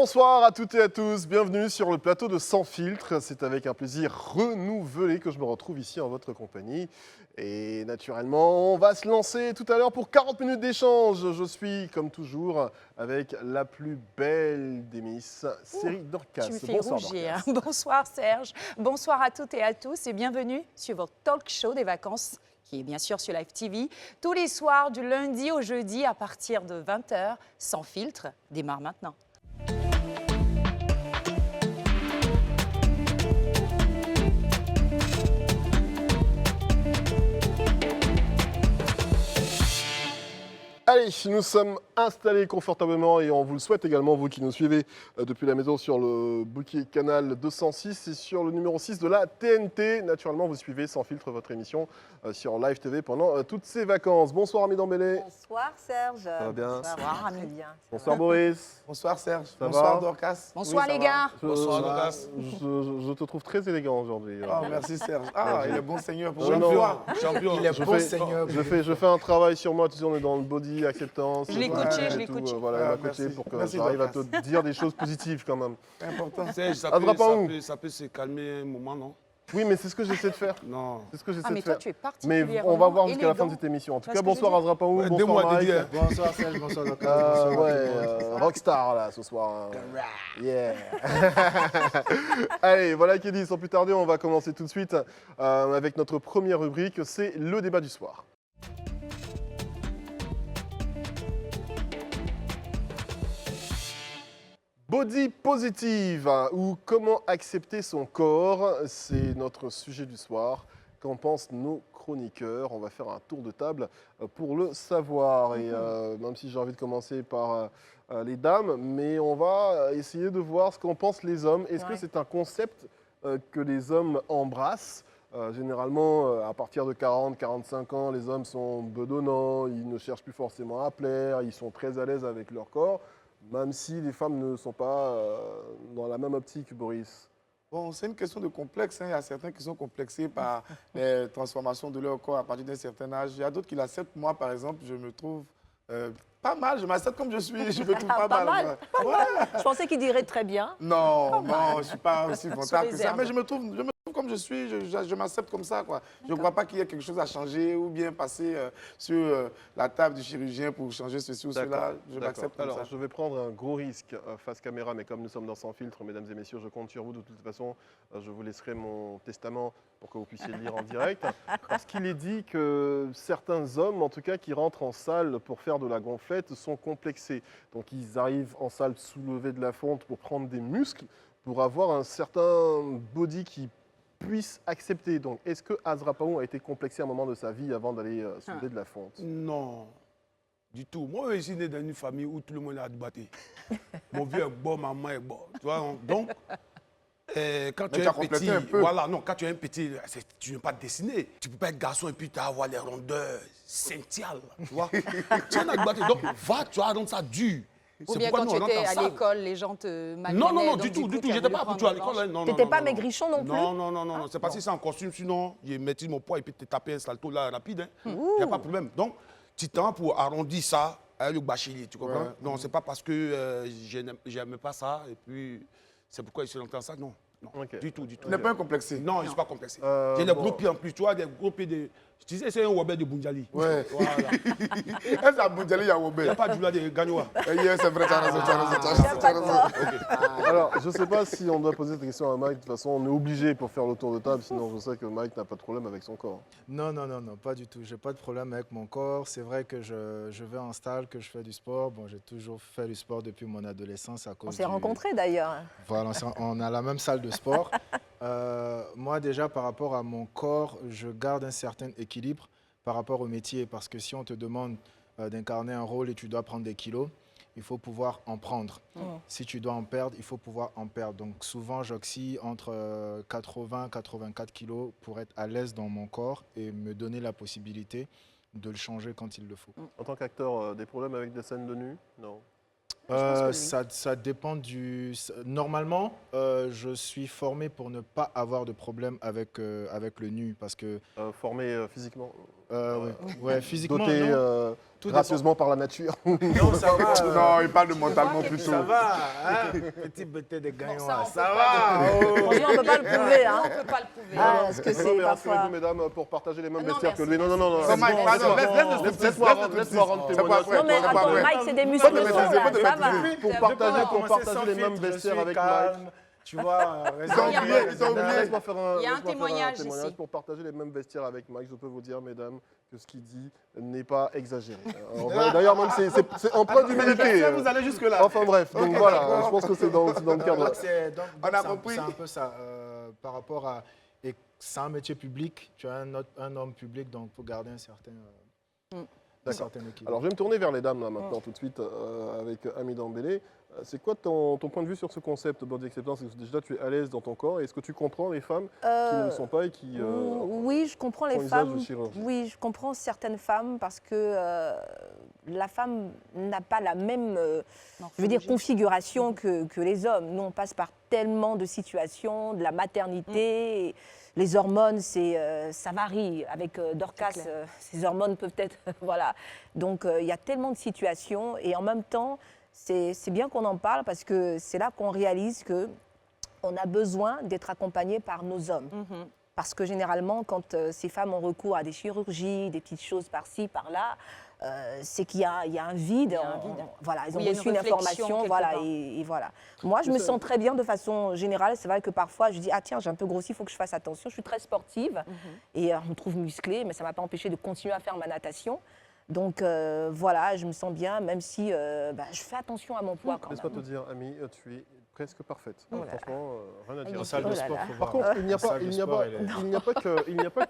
Bonsoir à toutes et à tous, bienvenue sur le plateau de Sans Filtre. C'est avec un plaisir renouvelé que je me retrouve ici en votre compagnie. Et naturellement, on va se lancer tout à l'heure pour 40 minutes d'échange. Je suis, comme toujours, avec la plus belle des Miss, Série Dorcas. Tu me fais Bonsoir, rougir. Dorcas. Bonsoir Serge, bonsoir à toutes et à tous et bienvenue sur votre talk show des vacances qui est bien sûr sur Live TV. Tous les soirs du lundi au jeudi à partir de 20h, Sans Filtre démarre maintenant. Allez, nous sommes installés confortablement et on vous le souhaite également, vous qui nous suivez depuis la maison sur le bouquet canal 206 et sur le numéro 6 de la TNT. Naturellement, vous suivez Sans Filtre, votre émission sur Live TV pendant toutes ces vacances. Bonsoir Ami Dembélé. Bonsoir Serge. Ça va bien? Bonsoir Ami. Très bien. Bonsoir Boris. Bonsoir Serge. Ça Bonsoir va Dorcas. Bonsoir Oui, les ça gars. Bonsoir Dorcas. Je te trouve très élégant aujourd'hui. va. Oh, merci Serge. Ah, il est bon Seigneur pour Non, une non. fois. Champion. Il est Je bon fais- Seigneur. Je fais un travail sur moi, tu sais, on est dans le body, acceptance. Je l'ai voilà, coaché, et je l'ai tout, coaché. Voilà, Ah, il m'a coaché merci. pour que Merci, j'arrive à te Dorcas. dire des choses positives quand même. C'est important. Serge, ça Adra pas où peut se calmer un moment, non? Oui, mais c'est ce que j'essaie de faire. Non. C'est ce que j'essaie Ah de mais toi faire. tu es Mais particulièrement on va voir jusqu'à la fin de élégant. cette émission. En tout Tu vois cas, ce que je bonsoir veux dire Azra Paou, Ouais, bonsoir dis-moi, Mike. Didier. Bonsoir Serge, bonsoir Dorcas. Rockstar là ce soir. Yeah. Allez, voilà qui est dit. Sans plus tarder, on va commencer tout de suite avec notre première rubrique, c'est le débat du soir. Body positive ou comment accepter son corps, c'est notre sujet du soir. Qu'en pensent nos chroniqueurs? On va faire un tour de table pour le savoir. Et même si j'ai envie de commencer par les dames, mais on va essayer de voir ce qu'en pensent les hommes. Est-ce que Ouais. c'est un concept que les hommes embrassent? Généralement, à partir de 40, 45 ans, les hommes sont bedonnants, ils ne cherchent plus forcément à plaire, ils sont très à l'aise avec leur corps. Même si les femmes ne sont pas dans la même optique, Boris. Bon, c'est une question de complexe. Hein. Il y a certains qui sont complexés par les transformations de leur corps à partir d'un certain âge. Il y a d'autres qui l'acceptent. Moi, par exemple, je me trouve pas mal. Je m'accepte comme je suis. Je me trouve pas, Pas mal. mal. Ouais. Je pensais qu'il dirait très bien. Non, non, je ne suis pas aussi frontale que ça. réserve. Mais je me trouve comme je suis, je m'accepte comme ça. Quoi. Je ne crois pas qu'il y ait quelque chose à changer ou bien passer sur la table du chirurgien pour changer ceci ou cela. Je m'accepte comme Alors, ça. je vais prendre un gros risque face caméra, mais comme nous sommes dans Sans Filtre, mesdames et messieurs, je compte sur vous. De toute façon, je vous laisserai mon testament pour que vous puissiez le lire en direct. Parce qu'il est dit que certains hommes, en tout cas, qui rentrent en salle pour faire de la gonflette, sont complexés. Donc, ils arrivent en salle soulever de la fonte pour prendre des muscles, pour avoir un certain body qui puisse accepter. Donc, est-ce que Azra Paou a été complexé à un moment de sa vie avant d'aller soulever de la fonte? Non. Du tout. Moi, je suis né dans une famille où tout le monde a débattu. Mon vieux est bon, ma maman est bon. Tu vois, donc, quand tu tu es as un complété petit, un peu. voilà, non, quand tu es un petit, tu n'es pas dessiné. Tu ne peux pas être garçon et puis tu vas avoir les rondeurs scintillales, tu vois. Tu en as débattu. Donc, va, tu vas rendre ça dur. Ou C'est bien pourquoi quand nous, tu on rentre étais en à salle. l'école, les gens te malmenaient. Non, non, non, donc du tout, coup, du tout. tu as J'étais voulu pas prendre habitué à une l'école. revanche. Hein. Non, T'étais non, pas non, maigrichon non plus? Non, non, non, non, non. C'est parce que c'est en costume, sinon, je maîtrise mon poids et puis te taper un salto là rapide. Il n'y a pas de problème. Donc, tu tends pour arrondir ça avec le bachelier, tu comprends? Ouais. Non, c'est pas parce que je n'aime pas ça et puis c'est pourquoi je suis rentré dans ça. Non, non, Ok. du tout, du tout. Tu n'es pas un complexé. Non, je ne suis pas complexé. bon. J'ai des gros pieds en plus, tu vois, des gros pieds de... Je disais, c'est un Wabé de Bunjali. Ouais. Voilà. Est-ce à Boudjali, il y a Il Wobé? n'y a pas de Jula de Gagnoa. Hier, c'est vrai, tu as raison, tu as raison, tu as raison, tu as raison. Alors, je ne sais pas si on doit poser cette question à Mike. De toute façon, on est obligé pour faire le tour de table. Sinon, je sais que Mike n'a pas de problème avec son corps. Non, non, non, non, pas du tout. J'ai pas de problème avec mon corps. C'est vrai que je vais en salle, que je fais du sport. Bon, j'ai toujours fait du sport depuis mon adolescence à cause On s'est du- rencontrés d'ailleurs. Voilà, on a la même salle de sport. Moi, déjà, par rapport à mon corps, je garde un certain équilibre par rapport au métier. Parce que si on te demande d'incarner un rôle et tu dois prendre des kilos, il faut pouvoir en prendre. Si tu dois en perdre, il faut pouvoir en perdre. Donc souvent, j'oscille entre 80 et 84 kilos pour être à l'aise dans mon corps et me donner la possibilité de le changer quand il le faut. En tant qu'acteur, des problèmes avec des scènes de nu? Non. pense que oui. Ça dépend du... Normalement, je suis formé pour ne pas avoir de problème avec le nu parce que... Formé physiquement? ouais, physiquement, Doté non. gracieusement par la nature. Non, ça va. Non, il parle de mentalement vois, plutôt. Ça va, hein? Petit bêté des gagnants. ça, on Ça peut va. Oh. Franchement, on ne peut pas le prouver. Hein. On ne peut pas le prouver. Ah, parce que Non, c'est mais parfois... rassurez-vous, mesdames, pour partager les mêmes Non, vestiaires que merci, lui. Non, non, non. Non, Mike, pardon, Laisse-moi rendre C'est témoignage. pas Non, mais après, attends, après. Mike, c'est des Pas muscles de maîtriser, là, pas de ça va. maîtriser. Pour partager les mêmes vestiaires avec Mike. Tu vois, Ils ont oublié, ils ont oublié. Laisse-moi faire un, Il y a un laisse-moi faire témoignage ici. pour partager les mêmes vestiaires avec Mike. Je peux vous dire, mesdames, que ce qu'il dit n'est pas exagéré. D'ailleurs, même c'est empreint d'humilité. Vous allez jusque-là. Enfin bref, donc Ok, voilà, d'accord. je pense que c'est dans le cadre. Donc, On a c'est un- compris. C'est un peu ça. Par rapport à. Et c'est un métier public, tu as un homme public, donc il faut garder un certain équilibre. Alors je vais me tourner vers les dames là maintenant tout de suite avec Ami Dembélé. C'est quoi ton point de vue sur ce concept body acceptance? Est-ce que déjà tu es à l'aise dans ton corps et est-ce que tu comprends les femmes qui ne le sont pas et qui Oui, je comprends les font usage femmes. de chirurgie? Oui, je comprends certaines femmes parce que la femme n'a pas la même je veux dire, configuration que les hommes. Nous, on passe par tellement de situations, de la maternité. Et les hormones, ça varie. Avec Dorcas, C'est clair. ces hormones peuvent être... voilà. Donc, il y a tellement de situations. Et en même temps, c'est bien qu'on en parle parce que c'est là qu'on réalise qu'on a besoin d'être accompagné par nos hommes. Parce que généralement, quand ces femmes ont recours à des chirurgies, des petites choses par-ci, par-là, c'est qu'il y a un vide. Voilà, ils ont Oui, il y a reçu une une réflexion information, quelque voilà, part. et voilà. Moi, je me sens très bien de façon générale. C'est vrai que parfois, je dis, ah tiens, j'ai un peu grossi, il faut que je fasse attention. Je suis très sportive et on me trouve musclée, mais ça ne m'a pas empêché de continuer à faire ma natation. Donc voilà, je me sens bien, même si je fais attention à mon poids quand Laisse-moi même. te dire, Ami, tu es presque parfaite. Voilà. Franchement, rien à dire. En salle de Oh là sport, là. faut Par voir. contre, il n'y a En pas, salle de il n'y a sport, pas, elle est- il n'y a pas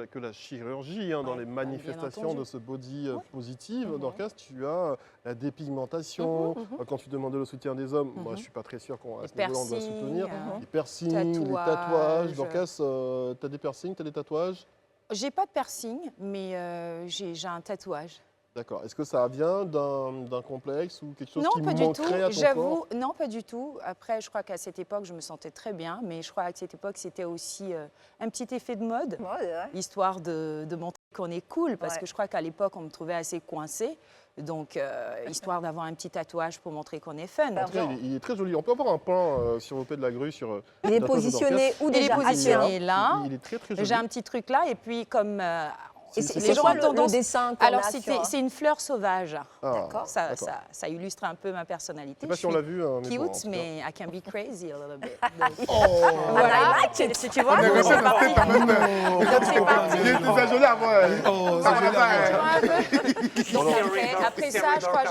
que la chirurgie dans les manifestations entendu. de ce body positive. Dorcas, tu as la dépigmentation. Quand tu demandais le soutien des hommes, moi je suis pas très sûr qu'à Les ce niveau-là on doit piercings, soutenir. Les piercings, les tatouages. tatouages. Dorcas, tu as des piercings, tu as des tatouages? J'ai pas de piercing, mais j'ai un tatouage. D'accord. Est-ce que ça vient d'un complexe ou quelque chose Non, qui pas du tout. manquerait à ton corps? J'avoue, non, pas du tout. Après, je crois qu'à cette époque, je me sentais très bien, mais je crois qu'à cette époque, c'était aussi un petit effet de mode, Ouais, ouais. histoire de montrer qu'on est cool, parce Ouais. que je crois qu'à l'époque, on me trouvait assez coincée. Donc, histoire d'avoir un petit tatouage pour montrer qu'on est fun. En tout cas, il est très joli. On peut avoir un plan sur vos pieds de la grue sur. Il est la pose de positionné Dorcas. où Il est déjà positionné là. Il est très très joli. J'ai un petit truc là, et puis comme Et C'est c'est gens quoi ont le tendance- dessin qu'on alors a sur- c'est une fleur sauvage. Ah, D'accord. Ça, d'accord. ça illustre un peu ma Je personnalité. sais pas si on l'a vu. Mais bon, en Cute, tout cas. mais I can be crazy a little bit. Voilà, Tu vois, donc c'est parti. Donc c'est parti. Il était joli avant. Oh, Ça c'est va pas, Donc après ça, je crois que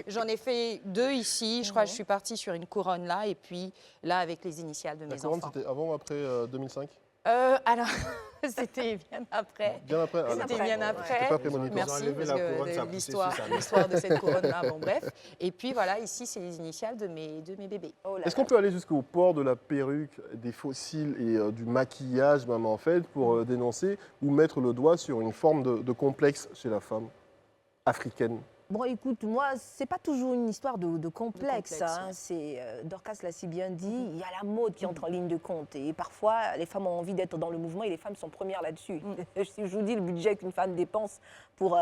j'en ai fait 2 ici. Je crois que je suis partie sur une couronne là, et puis là avec les initiales de La mes couronne, enfants. c'était avant ou après 2005? Alors, c'était bien après. Bien après. Ah, C'était d'accord. bien C'était après. pas prémonitoire. Ils ont Merci, enlevé parce la que couronne, ça a poussé l'histoire sur sa main. l'histoire de cette couronne-là, bon bref. Et puis voilà, ici, c'est les initiales de mes bébés. Oh là Est-ce qu'on peut aller jusqu'au port de la perruque, des fossiles et du maquillage même en fait pour dénoncer ou mettre le doigt sur une forme de complexe chez la femme africaine? Bon, écoute, moi, c'est pas toujours une histoire de complexe. complexe, Hein. ouais. C'est Dorcas l'a si bien dit. Il y a la mode qui entre en ligne de compte. Et parfois, les femmes ont envie d'être dans le mouvement et les femmes sont premières là-dessus. Si je vous dis le budget qu'une femme dépense pour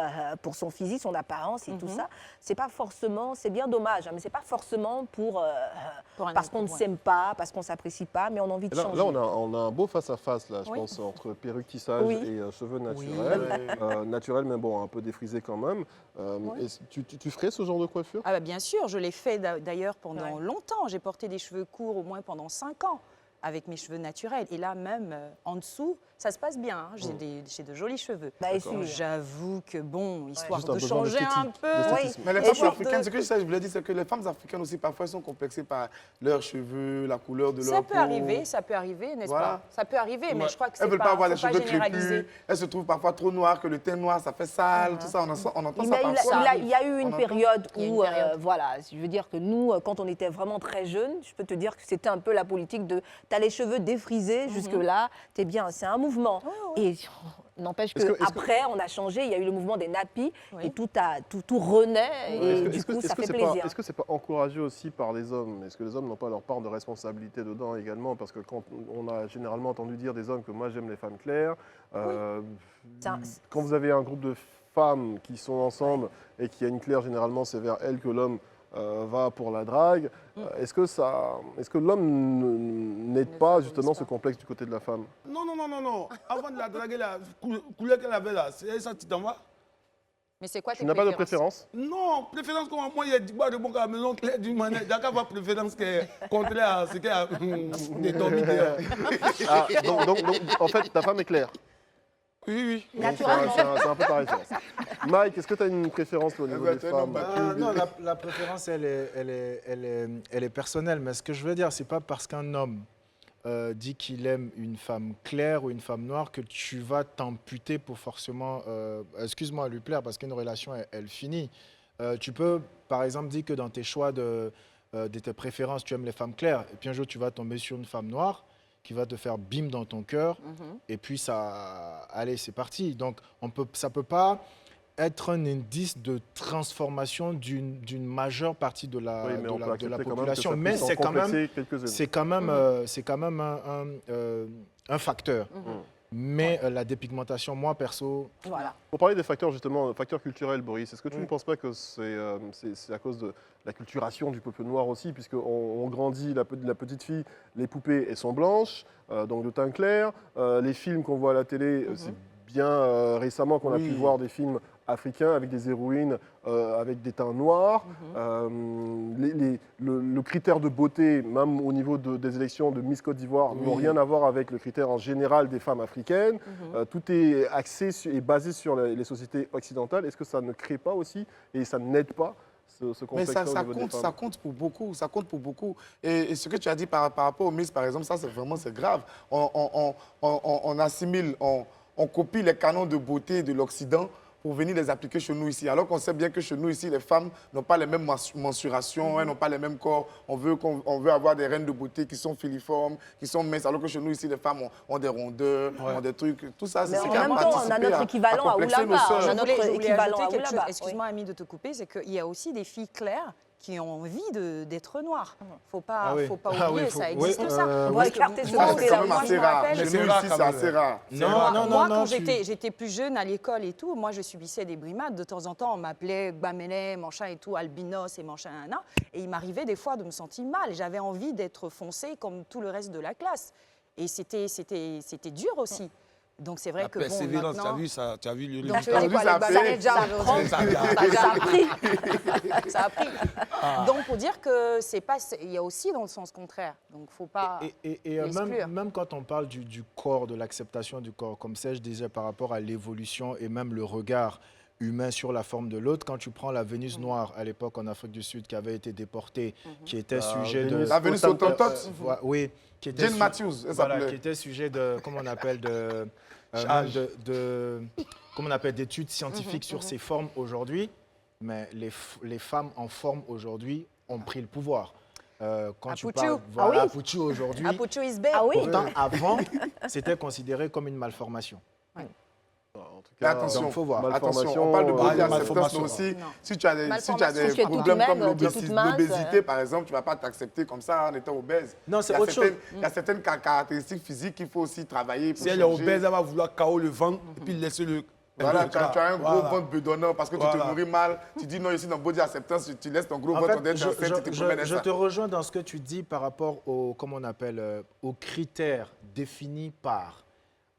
son physique, son apparence et tout ça, c'est pas forcément, c'est bien dommage, hein, mais c'est pas forcément Pour un parce qu'on ne ouais. s'aime pas, parce qu'on s'apprécie pas, mais on a envie de Là, changer. là, on a un beau face-à-face, là, je Oui. pense, entre perruque, tissage Oui. et cheveux naturels. Naturels, mais bon, un peu défrisés quand même. Tu ferais ce genre de coiffure? Ah bah bien sûr, je l'ai fait d'ailleurs pendant Ouais. longtemps. J'ai porté des cheveux courts au moins pendant 5 ans avec mes cheveux naturels. Et là même, en dessous, ça se passe bien. Hein. J'ai de jolis cheveux. Bah, et D'accord. sûr. J'avoue que bon, histoire Juste un de besoin changer un d'esthétique, peu. d'esthétisme. Mais les Et femmes je- africaines, ce que je voulais dire, c'est que les femmes africaines aussi, parfois, elles sont complexées par leurs cheveux, la couleur de leur Ça peau. peut arriver, n'est-ce Voilà. pas? Ça peut arriver, mais je crois que c'est Elles veulent pas pas, avoir les faut pas cheveux généraliser. crépus, elles se trouvent parfois trop noires, que le teint noir, ça fait sale, tout ça, on entend ça parfois. Il y a eu On une entend. période Il y a une où, période. voilà, je veux dire que nous, quand on était vraiment très jeunes, je peux te dire que c'était un peu la politique de t'as les cheveux défrisés, jusque-là, t'es bien, c'est un mouvement. Et n'empêche Est-ce que- qu'après, on a changé, il y a eu le mouvement des nappies, Oui. et tout renaît, et du coup, ça fait c'est plaisir. pas, est-ce que c'est pas encouragé aussi par les hommes? Est-ce que les hommes n'ont pas leur part de responsabilité dedans également? Parce que quand on a généralement entendu dire des hommes que moi j'aime les femmes claires, Ça- quand vous avez un groupe de femmes qui sont ensemble et qui a une claire, généralement, c'est vers elle que l'homme va pour la drague. Est-ce que l'homme n'aide pas justement ce complexe du côté de la femme? Non, non, non, non, non. Avant de la draguer, la couleur qu'elle avait là, c'est ça, tu t'en vas? Mais c'est quoi Tu tes n'as pas de préférences? préférence? Non, préférence comme moi, il y a du bois de bon à la maison, clair du manette. D'accord, pas préférence qui est contraire à ce qu'il y a des dormis dehors. Ah, donc, en fait, ta femme est claire. Oui, oui. Donc, c'est un peu pareil. Ça. Mike, est-ce que tu as une préférence toi, au niveau bah, des t'es un homme femmes? battu. Non, la préférence, elle est personnelle. Mais ce que je veux dire, c'est pas parce qu'un homme dit qu'il aime une femme claire ou une femme noire que tu vas t'amputer pour forcément, excuse-moi, lui plaire, parce qu'une relation, elle finit. Tu peux, par exemple, dire que dans tes choix de tes préférences, tu aimes les femmes claires, et puis un jour, tu vas tomber sur une femme noire qui va te faire bim dans ton cœur, et puis ça, allez, c'est parti. Donc, ça peut pas être un indice de transformation d'une majeure partie de la, Oui, mais on peut de la accepter quand même que population. ça Mais puisse en c'est quand même, complexer quelques-unes. c'est quand même un facteur. Mais la dépigmentation, moi, perso, Voilà. Pour parler des facteurs, justement, facteurs culturels, Boris, est-ce que tu ne penses pas que c'est à cause de la culturation du peuple noir aussi, puisqu'on grandit, la petite fille, les poupées, elles sont blanches, donc de teint clair. Les films qu'on voit à la télé, c'est bien récemment qu'on a pu voir des films africains avec des héroïnes avec des teints noirs. Le critère de beauté, même au niveau des élections de Miss Côte d'Ivoire, n'ont rien à voir avec le critère en général des femmes africaines. Tout est axé et basé sur les sociétés occidentales. Est-ce que ça ne crée pas aussi et ça n'aide pas ce Mais complexe ça compte, ça compte pour beaucoup, ça compte pour beaucoup. Et ce que tu as dit par rapport aux Miss, par exemple, ça c'est grave. On assimile, on copie les canons de beauté de l'Occident pour venir les appliquer chez nous ici. Alors qu'on sait bien que chez nous ici, les femmes n'ont pas les mêmes mensurations, elles n'ont pas les mêmes corps. On veut avoir des reines de beauté qui sont filiformes, qui sont minces, alors que chez nous ici, les femmes ont des rondeurs, ont des trucs. Tout ça, c'est Mais en quand même même temps, on a participer notre équivalent à complexer nos Oulaba. sœurs. On a Je notre voulais équivalent ajouter à quelque chose. Oulaba. Excuse-moi, Ami, de te couper, c'est qu'il y a aussi des filles claires qui ont envie d'être noires. Faut pas oublier, ça existe ça. On Parce va que écarter ce moi, Ça, côté-là. c'est quand même moi, je assez me rare. rappelle Chez que- nous rare, ici, quand c'est même. assez rare. Moi, quand j'étais plus jeune à l'école et tout, moi, je subissais des brimades. De temps en temps, on m'appelait Gbamene, machin et tout, albinos et machin, nana. Et il m'arrivait des fois de me sentir mal. J'avais envie d'être foncée comme tout le reste de la classe. Et c'était dur aussi. Donc, c'est vrai La que bon, persévérance, maintenant... tu as vu le Donc, résultat. tu dis quoi, Ça les paye. bananettes aujourd'hui Ça a- Ça a pris. Ça a pris. Donc, pour dire que c'est pas... Il y a aussi dans le sens contraire. Donc, faut pas... Et l'exclure. même quand on parle du corps, de l'acceptation du corps, comme ça, je disais par rapport à l'évolution et même le regard humain sur la forme de l'autre, quand tu prends la Vénus noire à l'époque en Afrique du Sud qui avait été déportée, qui était sujet de... La Vénus Hottentote. Oui, qui était Jane Matthews, elle voilà, s'appelait. qui était sujet de, comment on appelle, comment on appelle, d'études scientifiques sur ces formes aujourd'hui. Mais les femmes en forme aujourd'hui ont pris le pouvoir. Quand tu Apuchu. parles, voilà, Ah oui. Apuchu aujourd'hui. Apuchu is back. Ah oui. Pourtant, avant, c'était considéré comme une malformation. En tout Mais cas, attention, donc, faut voir. attention, on parle de body acceptance, mais malformation. aussi, Non. si tu as des Malformation, tu es toute problèmes maigre, comme tu es toute mince, l'obésité, par exemple, tu ne vas pas t'accepter comme ça en étant obèse. Non, c'est Il y a autre chose. certaines- Il y a certaines caractéristiques physiques qu'il faut aussi travailler pour Si elle est changer. obèse, elle va vouloir KO le ventre et puis laisser le... Voilà, le tu as un gros Voilà. ventre bedonnant parce que tu Voilà. te nourris mal. Tu dis non, ici dans Body Acceptance, tu laisses ton gros En ventre fait, d'être enceinte, tu te promènes je ça. te rejoins dans ce que tu dis par rapport aux, comment on appelle, aux critères définis par.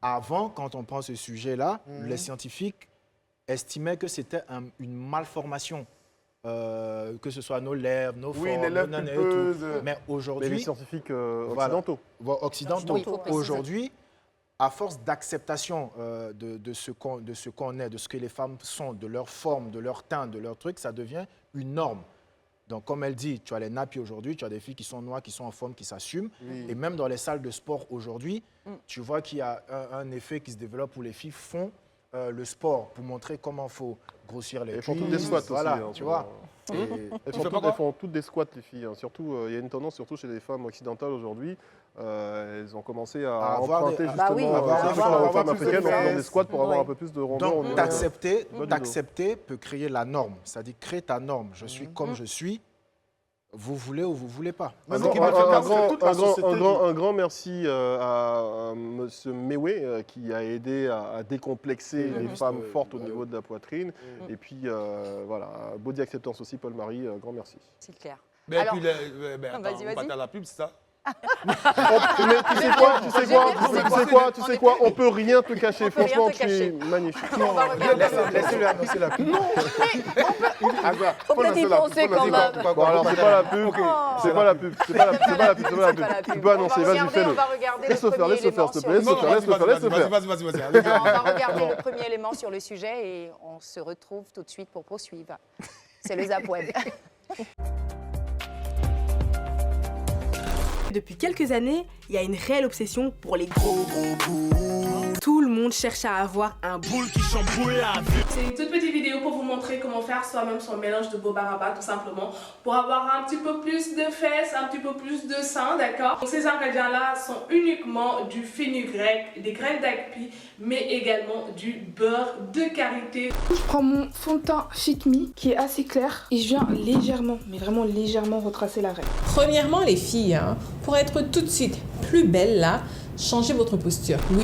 Avant, quand on prend ce sujet-là, les scientifiques estimaient que c'était une malformation. Que ce soit nos lèvres, nos Oui, formes, les lèvres nos nanas et pulpeuses. tout. Mais mais les aujourd'hui, scientifiques Voilà. occidentaux. occidentaux, Oui, il faut préciser. aujourd'hui, à force d'acceptation de ce qu'on est, de ce que les femmes sont, de leur forme, de leur teint, de leur truc, ça devient une norme. Donc, comme elle dit, tu as les nappies aujourd'hui, tu as des filles qui sont noires, qui sont en forme, qui s'assument. Et même dans les salles de sport aujourd'hui, tu vois qu'il y a un effet qui se développe où les filles font le sport pour montrer comment il faut grossir les Elles font cuisses. toutes des squats aussi. Voilà, hein, tu pour- vois. Et- Elles font toutes des squats, les filles. Hein. Surtout, il y a une tendance, surtout chez les femmes occidentales aujourd'hui. Elles ont commencé à À avoir emprunter des- justement Bah oui, des trucs avoir aux femmes plus de africaines en faisant des fesses. squats pour avoir Ouais. un peu plus de rondeur. au Donc, niveau t'accepter du dos. t'accepter peut créer la norme. C'est-à-dire créer ta norme. Je suis comme je suis. vous voulez ou vous voulez pas. Mais Un non, grand- qui va faire un c'est grand- toute la un grand- société un grand- qui- un grand merci à M. Mewe qui a aidé à décomplexer les femmes fortes au niveau de la poitrine. Et puis voilà, Body Acceptance aussi, Paul-Marie, grand merci. C'est clair. Mais Alors- puis, attends, Vas-y, on vas-y. va à la pub, c'est ça? Mais tu sais quoi, on peut rien te cacher. On peut rien Franchement, te tu es cacher. magnifique. On va regarder. Laissez-le annoncer la pub. Faut peut-être y penser quand même. Bon alors c'est pas la pub, c'est pas la pub, c'est pas la pub, c'est pas la pub, c'est pas la C'est pas la pub. pub. Tu peux annoncer, On va vas-y regarder, fais-le. on va regarder Laisse-le le faire, premier laisse-le faire, élément s'il te sur plaît, le laisse-le faire, laisse-le faire, laisse-le faire. Vas-y. Non, on va regarder le premier élément sur le sujet et on se retrouve tout de suite pour poursuivre. C'est le Zap Web. Depuis quelques années, il y a une réelle obsession pour les gros boules. Tout le monde cherche à avoir un boule qui chamboule la vie. C'est une toute petite vidéo pour vous montrer comment faire soi-même son mélange de boba rabat tout simplement pour avoir un petit peu plus de fesses, un petit peu plus de seins, d'accord. Donc ces ingrédients-là sont uniquement du fenugrec, des graines d'api, mais également du beurre de karité. Je prends mon fond de teint Fit Me qui est assez clair et je viens légèrement, mais vraiment légèrement retracer la raie. Premièrement, les filles, pour être tout de suite plus belle là, changez votre posture. Oui.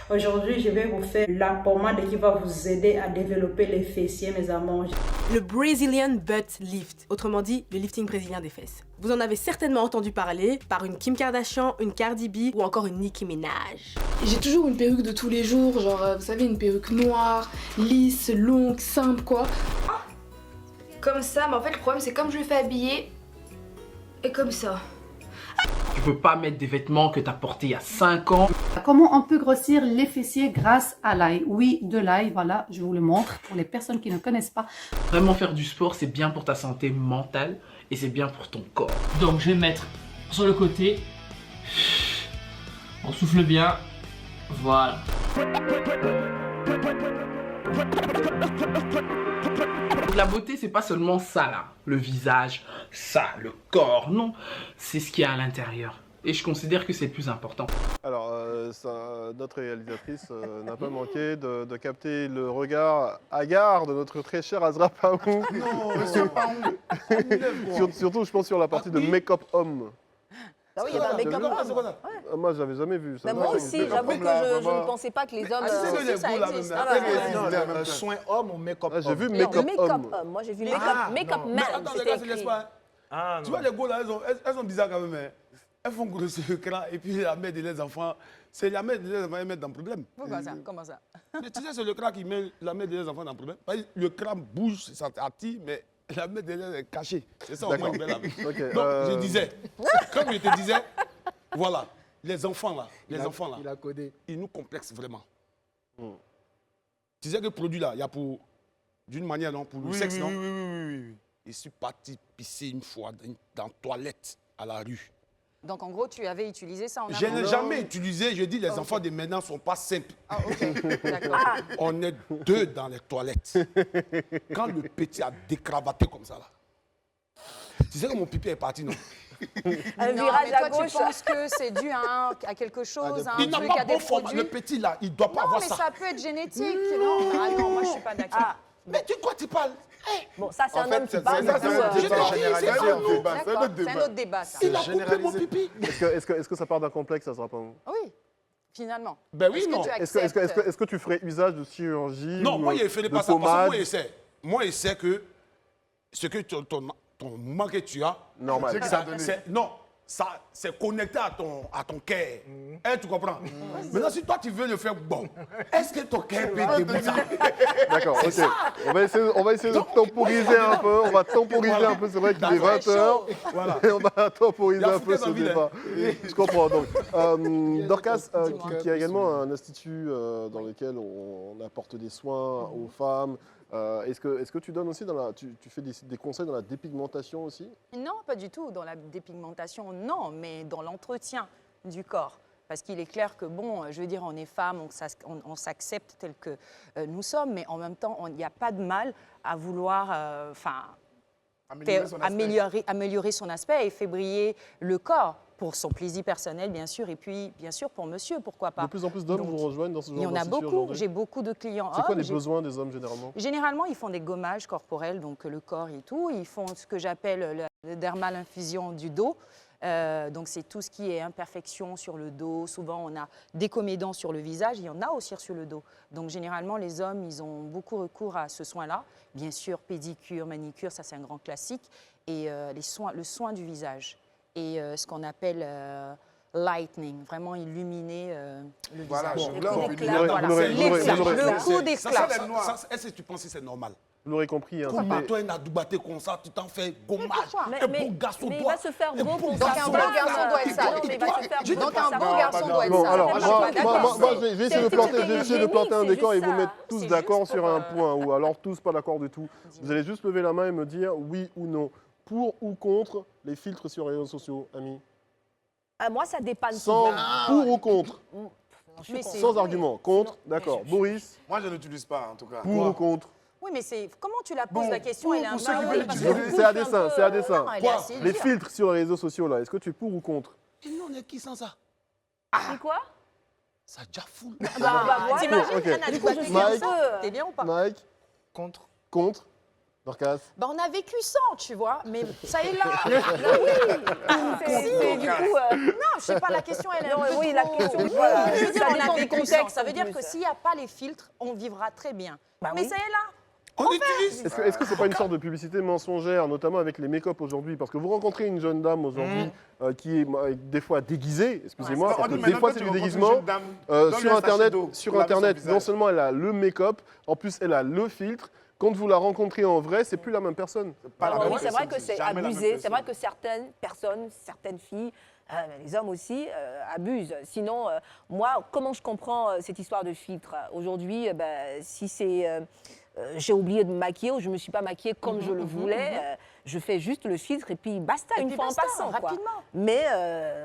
Aujourd'hui, je vais vous faire la pommade qui va vous aider à développer les fessiers, mes amours. Le Brazilian Butt Lift, autrement dit le lifting brésilien des fesses. Vous en avez certainement entendu parler par une Kim Kardashian, une Cardi B ou encore une Nicki Minaj. Et j'ai toujours une perruque de tous les jours, genre vous savez une perruque noire, lisse, longue, simple quoi. Comme ça, mais en fait le problème c'est comme je le fais habiller et comme ça. Tu peux pas mettre des vêtements que tu as portés il y a 5 ans. Comment on peut grossir les fessiers grâce à l'ail? Oui, de l'ail, voilà, je vous le montre pour les personnes qui ne connaissent pas. Vraiment faire du sport, c'est bien pour ta santé mentale et c'est bien pour ton corps. Donc je vais mettre sur le côté. On souffle bien. Voilà. La beauté, c'est pas seulement ça là, le visage, ça, le corps, non, c'est ce qu'il y a à l'intérieur. Et je considère que c'est le plus important. Alors, notre réalisatrice n'a pas manqué de capter le regard hagard de notre très cher Azra Paou. Non, monsieur Paou. Surtout, je pense, sur la partie de make-up homme. Ah oui, il y avait un make-up C'est quoi ça? Moi, je l'avais jamais vu. Ça. Mais moi aussi, j'avoue que je ne pensais pas que les hommes... Ah, c'est que les ça goûts là existe. même. Ah, C'est bah, que ouais. les Non, idées en même le temps. soin homme ou make-up Ah, j'ai vu homme. Non, make-up make-up homme. homme. Moi j'ai vu Ah, make-up non. man. Attends, les C'était gars, c'est écrit. l'espoir. Ah, Tu vois, les go là, elles sont bizarres quand même. Hein. Elles font grossir le cran et puis la mère de les enfants, c'est la mère de les enfants qui met dans le problème. Pourquoi ça? Comment ça? Mais tu sais, c'est le cran qui met la mère de les enfants dans le problème. Parce que le cran bouge, ça attire, mais la mère de les est cachée. C'est ça au moins D'accord. qui fait la Ok, Donc, je disais, comme je te disais, voilà, les enfants là, Il a codé. ils nous complexent vraiment. Hmm. Tu sais que le produit là, il y a pour, d'une manière, non, pour le sexe, non? Oui. Je suis parti pisser une fois dans la toilette à la rue. Donc en gros, tu avais utilisé ça en Je avant. n'ai jamais utilisé, je dis, les enfants de maintenant ne sont pas simples. Ah, ok, d'accord. On est deux dans les toilettes. Quand le petit a décravaté comme ça, là, tu sais que mon pipi est parti, non? Un Non, virage mais à toi, gauche. tu penses que c'est dû à quelque chose, à un Il n'a truc, pas à des bon format. produits? Le petit, là, il ne doit pas Non, avoir mais ça. ça peut être génétique. Non, ah non, moi je suis pas d'accord. Ah, Mais de quoi tu parles? bon, ça c'est En un fait, homme qui c'est parle. ça, du coup, c'est je un te dis, débat. c'est C'est un un autre débat. C'est un D'accord, autre c'est un débat. autre débat, ça. Il a coupé mon généralisé. pipi. Est-ce que ça part d'un complexe, Azra Paou? Oui, finalement. Ben oui, Est-ce que non. tu Est-ce acceptes? que tu ferais usage de chirurgie Non, ou moi, je ne ferai de pas ça. Parce que pommade moi, je sais. Moi, je sais que ce que ton manque que tu as, normal? C'est que ça a donné. non, ça, c'est connecté à ton cœur. Hein, tu comprends? Maintenant, si toi, tu veux le faire, bon, est-ce que ton cœur peut déboucher? D'accord, ok. On va essayer de temporiser un peu. On va temporiser un peu. C'est vrai qu'il est 20h. Voilà. Et on va temporiser Il a un peu foutu ce dans le vide, débat. Je comprends. Donc, Dorcas, qui a également un institut dans lequel on apporte des soins aux femmes. Est-ce que tu donnes aussi tu fais des conseils dans la dépigmentation aussi? Non, pas du tout. Dans la dépigmentation, non, mais dans l'entretien du corps. Parce qu'il est clair que, bon, je veux dire, on est femme, on s'accepte tel que nous sommes, mais en même temps, il n'y a pas de mal à vouloir améliorer son aspect et fait briller le corps pour son plaisir personnel, bien sûr, et puis, bien sûr, pour monsieur, pourquoi pas. De plus en plus d'hommes vous rejoignent dans ce genre Il y en a d'institut beaucoup. aujourd'hui. J'ai beaucoup de clients C'est quoi hommes. les besoins des hommes, généralement? Généralement, ils font des gommages corporels, donc le corps et tout. Ils font ce que j'appelle le dermal infusion du dos. Donc, c'est tout ce qui est imperfection sur le dos. Souvent, on a des comédons sur le visage. Il y en a aussi sur le dos. Donc, généralement, les hommes, ils ont beaucoup recours à ce soin-là. Bien sûr, pédicure, manicure, ça, c'est un grand classique. Et le soin du visage. Et ce qu'on appelle lightning, vraiment illuminer le Voilà, visage. Le coup d'éclat. Est-ce que tu penses que c'est normal? Vous l'aurez compris. Hein, Comment toi, un adoubaté comme ça, tu t'en fais gommage. Un bon garçon mais il doit. va se faire beau pour Donc, un bon garçon doit être sale. Non, mais il va se faire beau Donc, pour un ça. bon garçon doit être Bon, sale. alors, Je suis pas d'accord. moi, je vais essayer de planter un décor et vous juste mettre ça. tous C'est d'accord juste sur pour, un point, ou alors tous pas d'accord du tout. Vous allez juste lever la main et me dire oui ou non. Pour ou contre les filtres sur les réseaux sociaux, amis? Moi, ça dépend. Sans, pour ou contre? Mais Sans argument. Contre, d'accord. Boris? Moi, je n'utilise pas, en tout cas. Pour ou contre? Oui, mais c'est comment tu la poses Bon, la question? Elle est un pour ceux qui peu- veulent parce l'utiliser. que C'est à vous, dessein, c'est à dessein. non, elle est assez Les dure. filtres sur les réseaux sociaux, là, est-ce que tu es pour ou contre? Non, on est qui sans ça? C'est quoi? Ça déjà fou. voilà. T'imagines, Ok. Anna, tu coup, je vas suis faire Mike. ça? T'es bien ou pas? Mike? Contre. Contre? Dorcas? Bah, on a vécu sans, tu vois, mais ça est là. C'est du coup. Non, je sais pas, la question, elle est un Non, peu oui, la trop- question, voilà. Je veux dire, Ça on dépend a du vécu contexte, sans. Ça veut en dire plus. que s'il n'y a pas les filtres, on vivra très bien. Bah Mais oui. ça est là. On utilise. Est-ce que c'est pas une sorte de publicité mensongère, notamment avec les make-up aujourd'hui? Parce que vous rencontrez une jeune dame aujourd'hui qui est des fois déguisée, excusez-moi, Ouais, parce on que dit des maintenant fois que c'est tu du rencontres une déguisement. jeune dame, donne-lui Sur un sachet Internet, d'eau pour laver son non visage. seulement elle a le make-up, en plus elle a le filtre. Quand vous la rencontrez en vrai, c'est plus la même personne. Pas la Alors même oui, c'est vrai personne, que c'est jamais la même abusé. C'est personne. vrai que certaines personnes, certaines filles, les hommes aussi, abusent. Sinon, moi, comment je comprends cette histoire de filtre? Aujourd'hui, si c'est... j'ai oublié de me maquiller ou je ne me suis pas maquillée comme je le voulais, je fais juste le filtre et puis basta, Et une puis fois basta, en passant. quoi. rapidement. Mais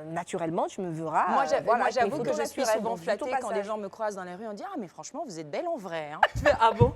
naturellement, tu me verras. Moi, voilà, avec j'avoue une que photo je suis naturelle, souvent donc, juste au flattée quand les passage. gens me croisent dans la rue. On dit « Ah, mais franchement, vous êtes belle en vrai. Hein. » Je fais « Ah bon ?»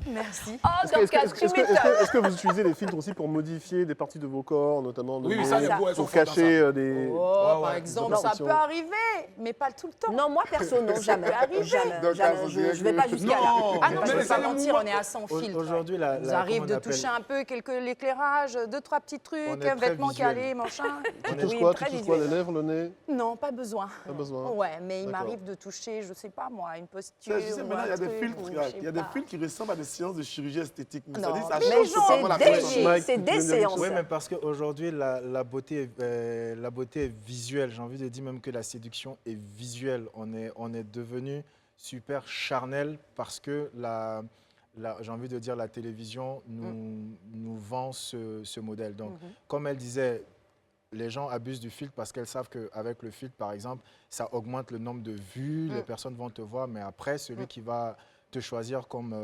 Merci. Oh, Est-ce que, Dorcas, tu m'étonnes. est-ce que vous utilisez les filtres aussi pour modifier des parties de vos corps, notamment de Oui, vos- ça, les ça. beaux, elles sont pour fortes dans cacher ça. des... Oh, par ouais, exemple, des ça impressions. peut arriver, mais pas tout le temps. Non, moi, perso, non, jamais. Jamais. Donc, jamais. ça veut Je dire ne vais que- pas jusqu'à là. Non. Ah non, je Mais ne vais c'est pas le mentir, mois- on est à 100 filtres. Aujourd'hui, Il nous arrive comment de on appelle- toucher un peu l'éclairage, deux, trois petits trucs, On est un très vêtement visuel. calé, machin. Tu Oui, touches quoi? très Tu touches quoi? Les visuel. lèvres, le nez? Non, pas besoin. Pas besoin. Ouais, mais il D'accord. m'arrive de toucher, je sais pas moi, une posture. Tu sais, ou maintenant, il y a un des truc, filtres, ou je il y a sais des pas. filtres qui ressemblent à des séances de chirurgie esthétique. Mais ça Non, dit, ça mais change genre, totalement la mais personne. Mike, C'est tu des veux dire séances. Oui, mais parce qu'aujourd'hui, la beauté est visuelle. J'ai envie de dire même que la séduction est visuelle. On est devenu super charnel parce que j'ai envie de dire la télévision nous vend ce modèle. Donc, comme elle disait, les gens abusent du filtre parce qu'elles savent qu'avec le filtre, par exemple, ça augmente le nombre de vues, les personnes vont te voir, mais après, celui qui va te choisir comme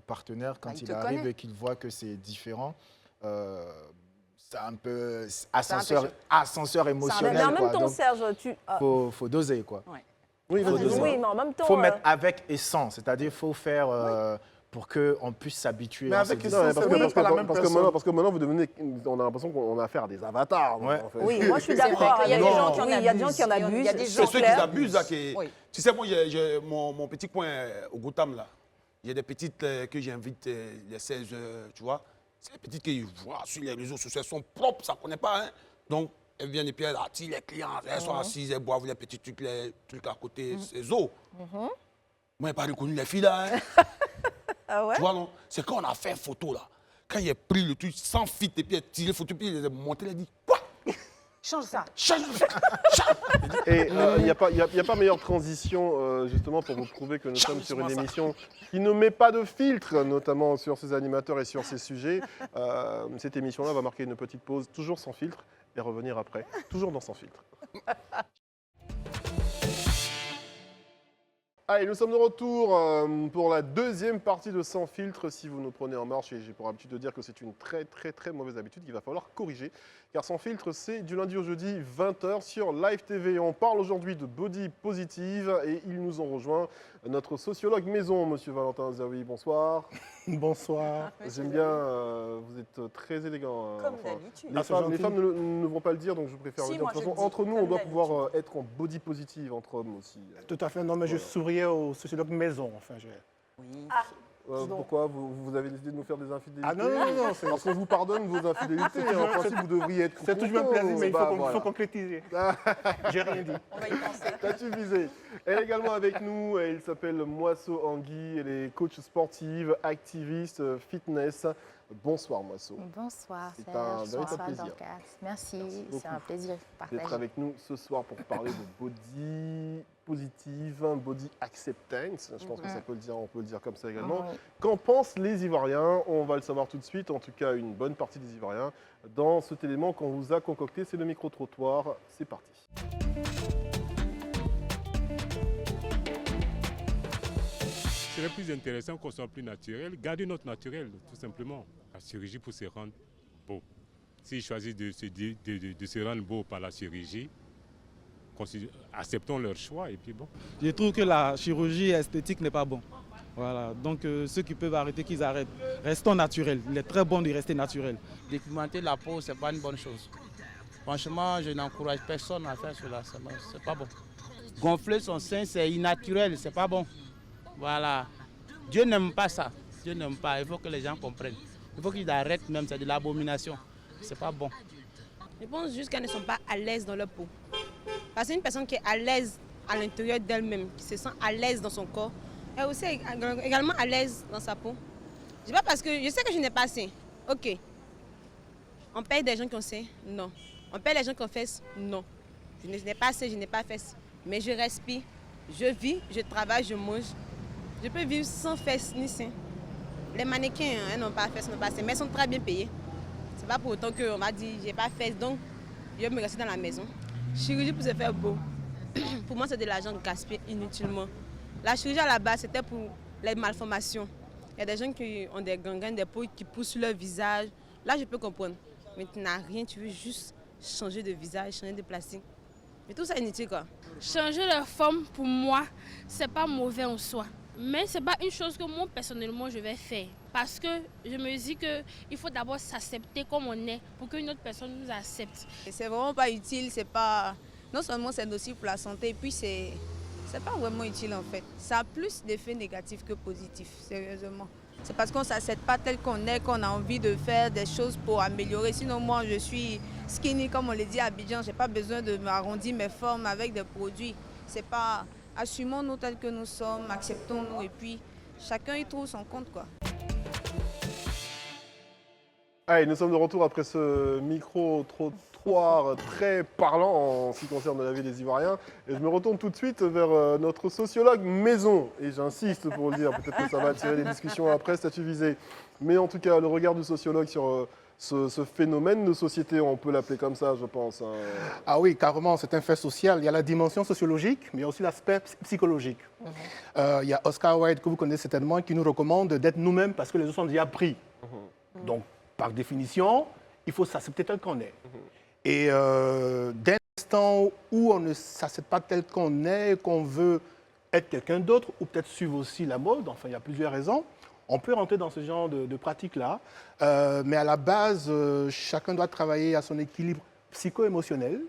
partenaire, quand il il te arrive connaît. et qu'il voit que c'est différent, c'est un peu chaud. ascenseur Mais émotionnel. en même quoi. temps, Donc, Serge, tu... faut doser, quoi. Oui, Faut vas-y. doser. Oui, mais en même temps... Faut mettre avec et sans, c'est-à-dire faut faire pour qu'on puisse s'habituer. Mais à avec ces et Non, mais sans, parce, ça que, veut parce, dire pas que, la même parce, que personne. maintenant, parce que maintenant, vous devenez, on a l'impression qu'on a affaire à des avatars. Ouais. en fait. Oui, moi je suis C'est vrai d'accord. qu'il y a des avec- gens qui en oui, il y a des gens abusent. qui en Il y a abusent. des C'est gens ceux qui clair. abusent là. Oui. Tu sais, moi, j'ai mon petit coin au Gotham là. Il y a des petites que j'invite les 16, tu vois. C'est des petites qui voient sur les réseaux sociaux, elles sont propres, ça ne connaît pas. Hein? Donc, elles viennent et puis elles attirent les clients. Elles sont assises, elles boivent les petits trucs, les trucs à côté, ces eaux. Moi, je n'ai pas reconnu les filles là. Hein? Ah ouais? Tu vois, non? C'est quand on a fait une photo là. Quand il a pris le truc sans fit et puis il a tiré la photo, puis il a monté, il a dit quoi? Change ça. Change. Et il n'y a pas meilleure transition, justement, pour vous prouver que nous sommes sur une émission qui ne met pas de filtre, notamment sur ces animateurs et sur ces sujets. Cette émission-là va marquer une petite pause, toujours sans filtre, et revenir après, toujours dans Sans filtre. Allez, nous sommes de retour pour la deuxième partie de Sans filtre. Si vous nous prenez en marche, et j'ai pour habitude de dire que c'est une très mauvaise habitude qu'il va falloir corriger, car Sans filtre, c'est du lundi au jeudi, 20h sur Live TV. On parle aujourd'hui de body positive et ils nous ont rejoint notre sociologue maison, monsieur Valentin Zawi. Bonsoir. Bonsoir. J'aime bien, vous êtes très élégant. Comme d'habitude. Les femmes ne vont pas le dire, donc je préfère Si, le dire. moi, De toute je façon, le dis, entre nous, comme on doit d'habitude. pouvoir être en body positive, entre hommes aussi. Tout à fait, non, mais je souriais au sociologue maison. Enfin, Oui. Pourquoi vous avez décidé de nous faire des infidélités? Ah non, non, non, c'est- Parce qu'on vous pardonne vos infidélités. En principe, vous devriez être c'est toujours un plaisir, mais il Bah, faut, voilà. faut concrétiser. J'ai rien dit. On va y penser. T'as-tu visé? Elle est également avec nous. Elle s'appelle Moisseau Anguille. Elle est coach sportive, activiste, fitness. Bonsoir Moisseau. Bonsoir C'est Serge, un véritable bonsoir plaisir. Dorcas. Merci, beaucoup c'est un plaisir D'être partagé. avec nous ce soir pour parler de body positive, body acceptance. Je pense que ça peut le dire, on peut le dire comme ça également. Oui. Qu'en pensent les Ivoiriens? On va le savoir tout de suite, en tout cas une bonne partie des Ivoiriens, dans cet élément qu'on vous a concocté. C'est le micro-trottoir. C'est parti. Ce serait plus intéressant qu'on soit plus naturel, garder notre naturel, tout simplement. La chirurgie pour se rendre beau. S'ils choisissent de se rendre beau par la chirurgie, acceptons leur choix et puis bon. Je trouve que la chirurgie esthétique n'est pas bon. Voilà, donc ceux qui peuvent arrêter, qu'ils arrêtent. Restons naturels. Il est très bon de rester naturel. Dépigmenter la peau, ce n'est pas une bonne chose. Franchement, je n'encourage personne à faire cela. C'est pas bon. Gonfler son sein, c'est innaturel, c'est pas bon. Voilà. Dieu n'aime pas ça. Dieu n'aime pas. Il faut que les gens comprennent. Il faut qu'ils arrêtent même, c'est de l'abomination. C'est pas bon. Je pense juste qu'elles ne sont pas à l'aise dans leur peau. Parce qu'une personne qui est à l'aise à l'intérieur d'elle-même, qui se sent à l'aise dans son corps, elle est aussi également à l'aise dans sa peau. Je sais pas parce que je sais que je n'ai pas assez. Ok. On paye des gens qui ont assez? Non. On paye les gens qui ont fesses? Non. Je n'ai pas assez, je n'ai pas fesses. Mais je respire, je vis, je travaille, je mange. Je peux vivre sans fesses ni seins. Les mannequins, elles n'ont pas fesses, n'ont pas assez, mais elles sont très bien payées. C'est pas pour autant qu'on m'a dit j'ai pas fesses, donc je vais me rester dans la maison. Chirurgie pour se faire beau. Pour moi, c'est de l'argent gaspillé inutilement. La chirurgie à la base, c'était pour les malformations. Il y a des gens qui ont des gangrènes, des peaux qui poussent sur leur visage. Là, je peux comprendre. Mais tu n'as rien, tu veux juste changer de visage, changer de plastique. Mais tout ça est inutile, quoi. Changer de forme, pour moi, c'est pas mauvais en soi. Mais c'est pas une chose que moi, personnellement, je vais faire. Parce que je me dis qu'il faut d'abord s'accepter comme on est pour qu'une autre personne nous accepte. C'est vraiment pas utile, c'est pas... Non seulement c'est nocif pour la santé, et puis c'est pas vraiment utile en fait. Ça a plus d'effets négatifs que positifs, sérieusement. C'est parce qu'on ne s'accepte pas tel qu'on est, qu'on a envie de faire des choses pour améliorer. Sinon moi je suis skinny comme on le dit à Abidjan, j'ai pas besoin de m'arrondir mes formes avec des produits. C'est pas... Assumons-nous tels que nous sommes, acceptons-nous et puis chacun y trouve son compte, quoi. Allez, nous sommes de retour après ce micro-trottoir très parlant en ce qui concerne la vie des Ivoiriens. Et je me retourne tout de suite vers notre sociologue maison. Et j'insiste pour le dire, peut-être que ça va attirer des discussions après, statut visé. Mais en tout cas, le regard du sociologue sur ce phénomène de société, on peut l'appeler comme ça, je pense. Ah oui, carrément, c'est un fait social. Il y a la dimension sociologique, mais il y a aussi l'aspect psychologique. Il y a Oscar Wilde, que vous connaissez certainement, qui nous recommande d'être nous-mêmes parce que les autres sont déjà pris. Donc, par définition, il faut s'accepter tel qu'on est. Et dès l'instant où on ne s'accepte pas tel qu'on est, qu'on veut être quelqu'un d'autre, ou peut-être suivre aussi la mode, enfin, il y a plusieurs raisons, on peut rentrer dans ce genre de pratique-là. Mais à la base, chacun doit travailler à son équilibre psycho-émotionnel.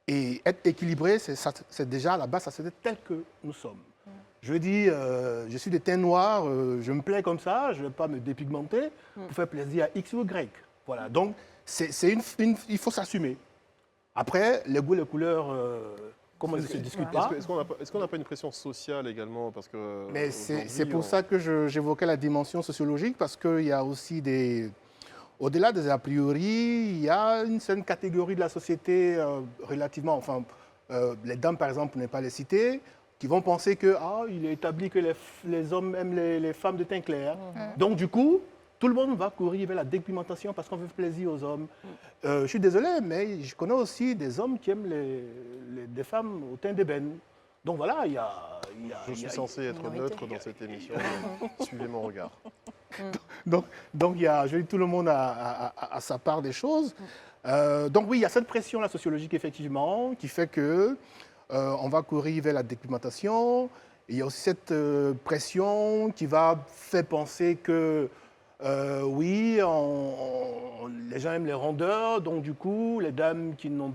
Et être équilibré, c'est déjà à la base, c'est tel que nous sommes. Je dis, je suis de teint noir, je me plais comme ça, je ne vais pas me dépigmenter pour faire plaisir à X ou Y. Voilà, donc il faut s'assumer. Après, les goûts, les couleurs, comment ils ne se discutent pas. Est-ce qu'on n'a pas une pression sociale également parce que mais c'est pour ça que j'évoquais la dimension sociologique, parce qu'il y a aussi au-delà des a priori, il y a une certaine catégorie de la société relativement, enfin, les dames par exemple, pour ne pas les citer, qui vont penser qu'il est établi que les hommes aiment les femmes de teint clair. Donc du coup, tout le monde va courir vers la dépigmentation parce qu'on veut plaisir aux hommes. Je suis désolé, mais je connais aussi des hommes qui aiment des femmes au teint d'ébène. Donc voilà, il y a... Je suis censé être neutre dans cette émission. Suivez mon regard. Donc il y a, je dis, tout le monde a sa part des choses. Donc oui, il y a cette pression là, sociologique, effectivement, qui fait que on va courir vers la dépigmentation. Et il y a aussi cette pression qui va faire penser que, oui, les gens aiment les rondeurs, donc du coup, les dames qui n'ont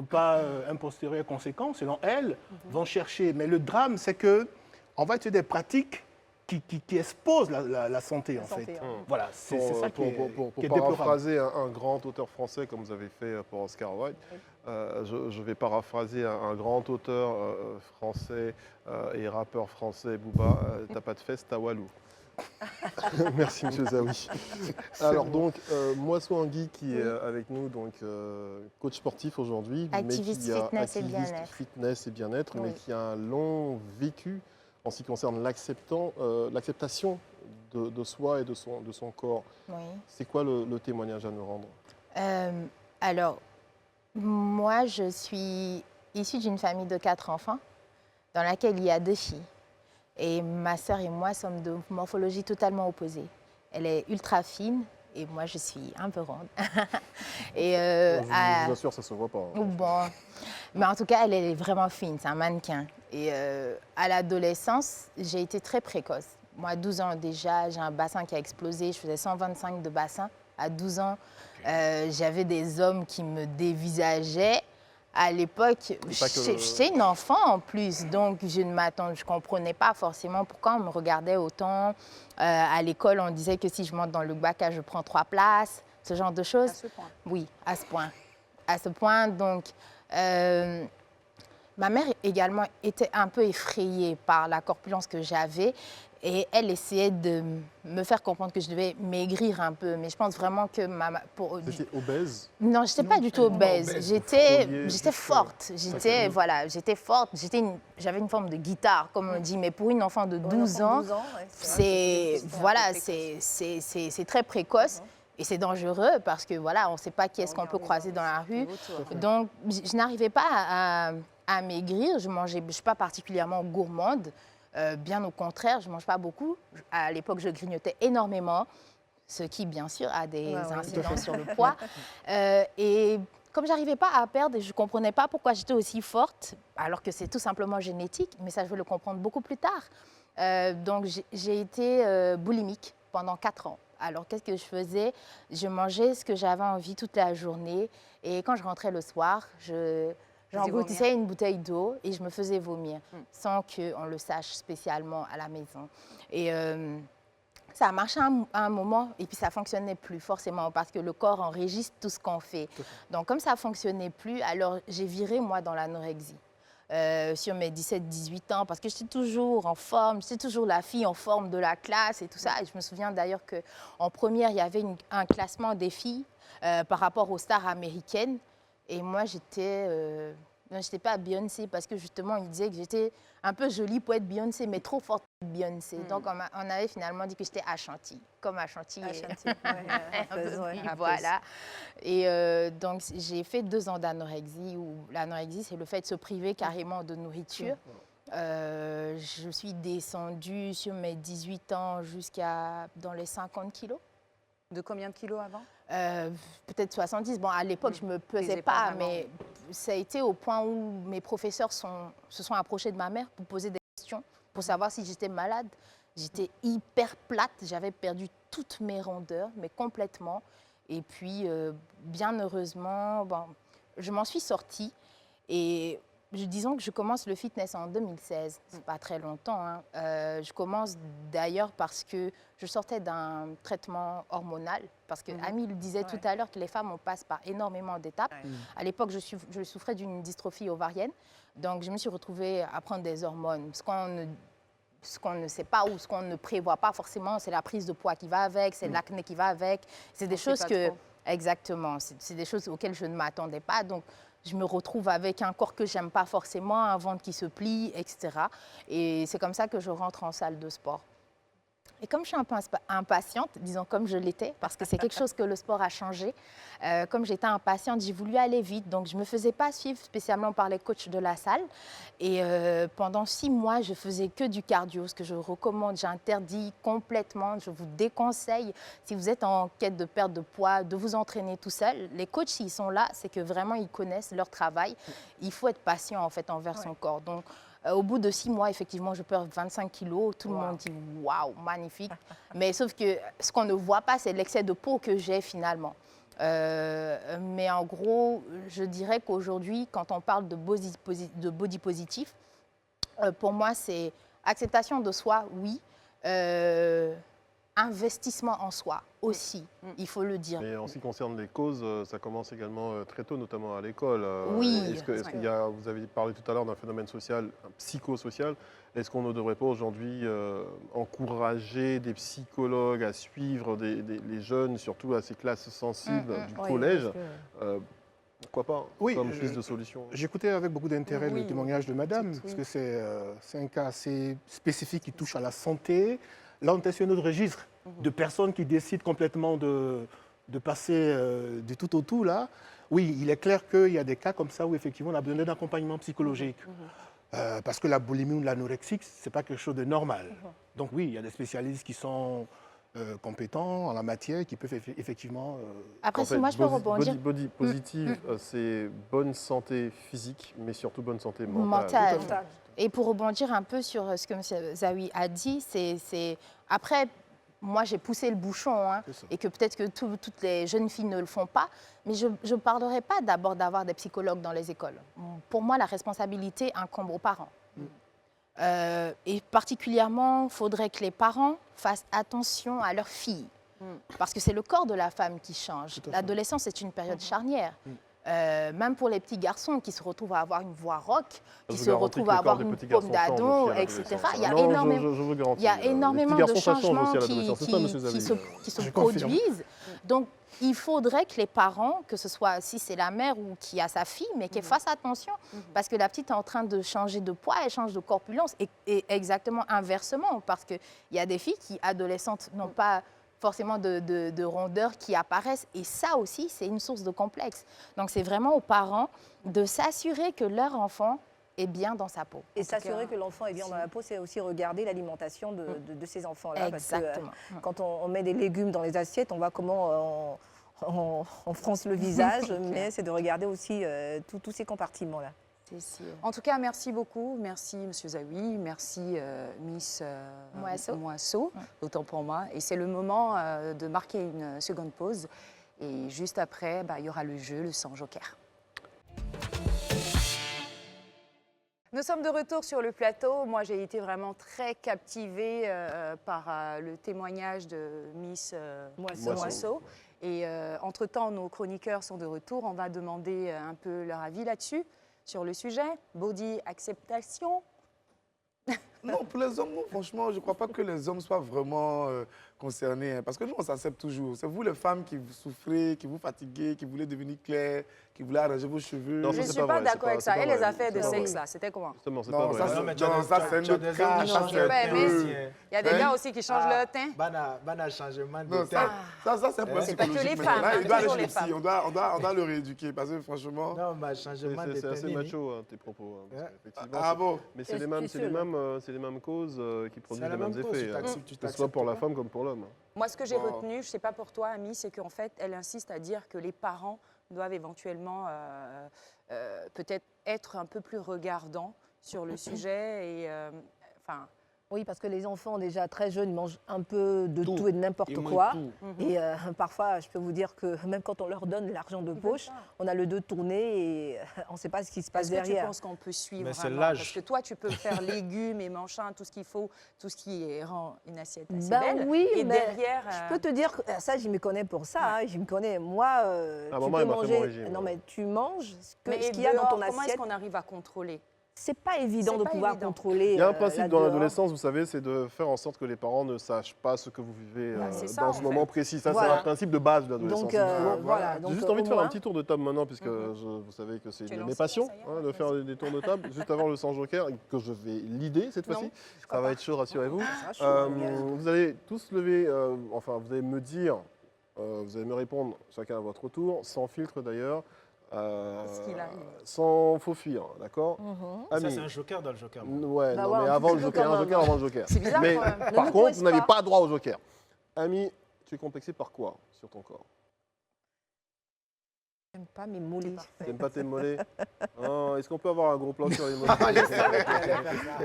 pas un postérieur conséquent, selon elles, vont chercher. Mais le drame, c'est qu'on va utiliser des pratiques qui exposent la santé, en fait. Voilà, c'est ça qui est Pour déplorable. paraphraser un grand auteur français, comme vous avez fait pour Oscar Wilde, je vais paraphraser un grand auteur français et rappeur français, Booba, t'as pas de fesses, t'as Walou. Merci, monsieur Zawi. Alors donc, Moisson Anguille qui est avec nous, donc coach sportif aujourd'hui, Activiste fitness et bien-être. Fitness et bien-être, mais Oui. qui a un long vécu en ce qui concerne l'acceptation de soi et de son corps. Oui. C'est quoi le témoignage à nous rendre? Alors, moi, je suis issue d'une famille de 4 enfants dans laquelle il y a 2 filles. Et ma sœur et moi sommes de morphologie totalement opposée. Elle est ultra fine et moi, je suis un peu ronde. Et Je vous assure, ça ne se voit pas. bon. Mais en tout cas, elle est vraiment fine, c'est un mannequin. Et à l'adolescence, j'ai été très précoce. Moi, à 12 ans déjà, j'ai un bassin qui a explosé. Je faisais 125 de bassin. À 12 ans, j'avais des hommes qui me dévisageaient. À l'époque, j'étais une enfant en plus, donc je ne comprenais pas forcément pourquoi on me regardait autant. À l'école, on disait que si je monte dans le bac, je prends 3 places, ce genre de choses. À ce point? Oui, à ce point. À ce point, donc, ma mère également était un peu effrayée par la corpulence que j'avais. Et elle essayait de me faire comprendre que je devais maigrir un peu. Mais je pense vraiment que C'était obèse? Non, je n'étais pas du tout obèse. J'étais forte. J'étais forte. J'avais une forme de guitare, comme on dit. Mais pour une enfant de 12 ans, c'est très précoce. Et c'est dangereux parce que voilà, on ne sait pas qui est-ce qu'on peut croiser dans la rue. Donc, je n'arrivais pas à maigrir. Je ne suis pas particulièrement gourmande. Bien au contraire, je ne mange pas beaucoup. À l'époque, je grignotais énormément, ce qui, bien sûr, a des incidences sur le poids. Et comme je n'arrivais pas à perdre, je ne comprenais pas pourquoi j'étais aussi forte, alors que c'est tout simplement génétique, mais ça, je vais le comprendre beaucoup plus tard. Donc, j'ai été boulimique pendant 4 ans. Alors, qu'est-ce que je faisais? Je mangeais ce que j'avais envie toute la journée. Et quand je rentrais le soir, j'engloutissais une bouteille d'eau et je me faisais vomir sans qu'on le sache spécialement à la maison. Et ça a marché à un moment et puis ça ne fonctionnait plus forcément parce que le corps enregistre tout ce qu'on fait. Donc comme ça ne fonctionnait plus, alors j'ai viré moi dans l'anorexie. Sur mes 17-18 ans, parce que j'étais toujours en forme, j'étais toujours la fille en forme de la classe et tout ça. Et je me souviens d'ailleurs qu'en première, il y avait un classement des filles par rapport aux stars américaines. Et moi, j'étais pas Beyoncé parce que justement, il disait que j'étais un peu jolie pour être Beyoncé, mais trop forte pour être Beyoncé. Donc, on avait finalement dit que j'étais Ashanti, comme Ashanti. Voilà. Et donc, j'ai fait 2 ans d'anorexie où l'anorexie, c'est le fait de se priver carrément de nourriture. Je suis descendue sur mes 18 ans jusqu'à dans les 50 kilos. De combien de kilos avant? Peut-être 70. Bon, à l'époque, je ne me pesais pas, mais ça a été au point où mes professeurs se sont approchés de ma mère pour poser des questions, pour savoir si j'étais malade. J'étais hyper plate, j'avais perdu toutes mes rondeurs, mais complètement. Et puis, bien heureusement, je m'en suis sortie. Et disons que je commence le fitness en 2016, c'est pas très longtemps. Hein. Je commence d'ailleurs parce que je sortais d'un traitement hormonal, parce que Ami le disait tout à l'heure que les femmes, on passe par énormément d'étapes. À l'époque, je souffrais d'une dystrophie ovarienne, donc je me suis retrouvée à prendre des hormones. Ce qu'on ne sait pas ou ce qu'on ne prévoit pas forcément, c'est la prise de poids qui va avec, c'est l'acné qui va avec. C'est des choses que... Exactement, c'est des choses auxquelles je ne m'attendais pas. Donc, je me retrouve avec un corps que j'aime pas forcément, un ventre qui se plie, etc. Et c'est comme ça que je rentre en salle de sport. Et comme je suis un peu impatiente, disons comme je l'étais, parce que c'est quelque chose que le sport a changé, comme j'étais impatiente, j'ai voulu aller vite. Donc, je ne me faisais pas suivre spécialement par les coachs de la salle. Et pendant 6 mois, je faisais que du cardio, ce que je recommande, j'interdis complètement. Je vous déconseille, si vous êtes en quête de perte de poids, de vous entraîner tout seul. Les coachs, s'ils sont là, c'est que vraiment, ils connaissent leur travail. Il faut être patient, en fait, envers son corps. Donc, au bout de 6 mois, effectivement, je perds 25 kilos. Tout le monde dit « waouh, magnifique ». Mais sauf que ce qu'on ne voit pas, c'est l'excès de peau que j'ai finalement. Mais en gros, je dirais qu'aujourd'hui, quand on parle de body positif, pour moi, c'est acceptation de soi, oui. Investissement en soi aussi, il faut le dire. Et en ce qui concerne les causes, ça commence également très tôt, notamment à l'école. Oui. Vous avez parlé tout à l'heure d'un phénomène social, psychosocial. Est-ce qu'on ne devrait pas aujourd'hui encourager des psychologues à suivre les jeunes, surtout à ces classes sensibles du collège pourquoi pas, comme piste de solution? J'écoutais avec beaucoup d'intérêt le témoignage de madame, parce que c'est un cas assez spécifique qui touche à la santé. Là, on est sur un autre registre de personnes qui décident complètement de passer du tout au tout. Là. Oui, il est clair qu'il y a des cas comme ça où effectivement on a besoin d'un accompagnement psychologique. Parce que la boulimie ou l'anorexie, ce n'est pas quelque chose de normal. Donc oui, il y a des spécialistes qui sont compétents en la matière qui peuvent effectivement... Après, si moi je peux rebondir... Body positive, c'est bonne santé physique, mais surtout bonne santé mentale. Et pour rebondir un peu sur ce que M. Zawi a dit, c'est... Après, moi j'ai poussé le bouchon, hein, et que peut-être que toutes les jeunes filles ne le font pas, mais je ne parlerai pas d'abord d'avoir des psychologues dans les écoles. Pour moi, la responsabilité incombe aux parents. Et particulièrement, il faudrait que les parents fassent attention à leurs filles. Parce que c'est le corps de la femme qui change. L'adolescence est une période charnière. Même pour les petits garçons qui se retrouvent à avoir une voix rock, qui se retrouvent à avoir une paume d'ado, etc. Il y a énormément de changements qui se produisent. Donc, il faudrait que les parents, que ce soit si c'est la mère ou qui a sa fille, mais qu'elle fasse attention. Parce que la petite est en train de changer de poids, elle change de corpulence. Et exactement inversement, parce qu'il y a des filles qui, adolescentes, n'ont pas forcément de rondeur qui apparaissent. Et ça aussi, c'est une source de complexe. Donc, c'est vraiment aux parents de s'assurer que leur enfant est bien dans sa peau. Et s'assurer que l'enfant est bien dans la peau, c'est aussi regarder l'alimentation de ces enfants-là. Exactement. Parce que quand on met des légumes dans les assiettes, on voit comment on fronce le visage, mais c'est de regarder aussi tous ces compartiments-là. En tout cas, merci beaucoup. Merci, M. Zawi. Merci, Miss Moisseau, autant pour moi. Et c'est le moment de marquer une seconde pause. Et juste après, il y aura le jeu, le 100 Joker. Nous sommes de retour sur le plateau. Moi, j'ai été vraiment très captivée par le témoignage de Miss Moisseau. Et entre-temps, nos chroniqueurs sont de retour. On va demander un peu leur avis là-dessus. Sur le sujet, body acceptation. Non, pour les hommes, non, franchement, je ne crois pas que les hommes soient vraiment concernés. Hein, parce que nous, on s'accepte toujours. C'est vous, les femmes, qui vous souffrez, qui vous fatiguez, qui voulez devenir clair, qui voulez arranger vos cheveux. Non, je ne suis pas d'accord avec ça. Et les affaires de sexe, là, c'était comment? Justement, c'est pas vrai. Ça, c'est un autre cas. Il y a des gars aussi qui changent leur teint. Ban changement de teint. Ça, c'est un problème c'est pas que les femmes. Il doit aller chez les psy. On doit le rééduquer. Parce que franchement... Non, changement de teint. C'est assez macho, tes propos. Ah bon? Mais c'est les mêmes causes qui produisent les mêmes effets. Que ce soit pour la femme comme pour l'homme. Moi, ce que j'ai retenu, je ne sais pas pour toi, Ami, c'est qu'en fait, elle insiste à dire que les parents doivent éventuellement peut-être être un peu plus regardants sur le sujet. Et, oui, parce que les enfants, déjà très jeunes, ils mangent un peu de tout et de n'importe quoi. Et parfois, je peux vous dire que même quand on leur donne l'argent de poche, on a le dos tourné et on ne sait pas ce qui se passe derrière. Est-ce que tu penses qu'on peut suivre vraiment? Parce que toi, tu peux faire légumes et machin, tout ce qu'il faut, tout ce qui rend une assiette assez belle. Oui, et mais derrière, je peux te dire, ça, je me connais pour ça. Hein, je me connais. Moi, tu peux manger... Non, mais tu manges ce qu'il y a dans ton assiette. Comment est-ce qu'on arrive à contrôler? c'est pas évident C'est de pas pouvoir évident. contrôler. Il y a un principe dans là-dehors. l'adolescence, vous savez, c'est de faire en sorte que les parents ne sachent pas ce que vous vivez c'est ça, dans en ce fait. moment précis. Ça, Voilà. c'est un principe de base de l'adolescence. Donc, effectivement. voilà. J'ai Donc, juste envie de au faire un moins- petit tour de table maintenant, puisque vous savez que c'est Tu une es de mes lancé, passions, ça y est, de faire des tours de table. Juste avant le sans joker, que je vais leader cette Non, fois-ci. je crois Ça va pas. être chaud, rassurez-vous. sera chaud, Vous allez tous lever, enfin, vous allez me dire, vous allez me répondre chacun à votre tour, sans filtre d'ailleurs. Ce qu'il arrive. Sans faux fuir, d'accord? Ça, Ami. c'est un joker dans le joker. Ouais, Bah non, ouais, mais en avant plus, le le joker, joker, un joker avant le joker. C'est bizarre, Mais quand même. Ne par nous contre, pose vous n'avez pas. pas droit au joker. Ami, tu es complexé par quoi sur ton corps? J'aime pas mes mollets. T'aimes pas tes mollets? Oh, est-ce qu'on peut avoir un gros plan sur les mollets?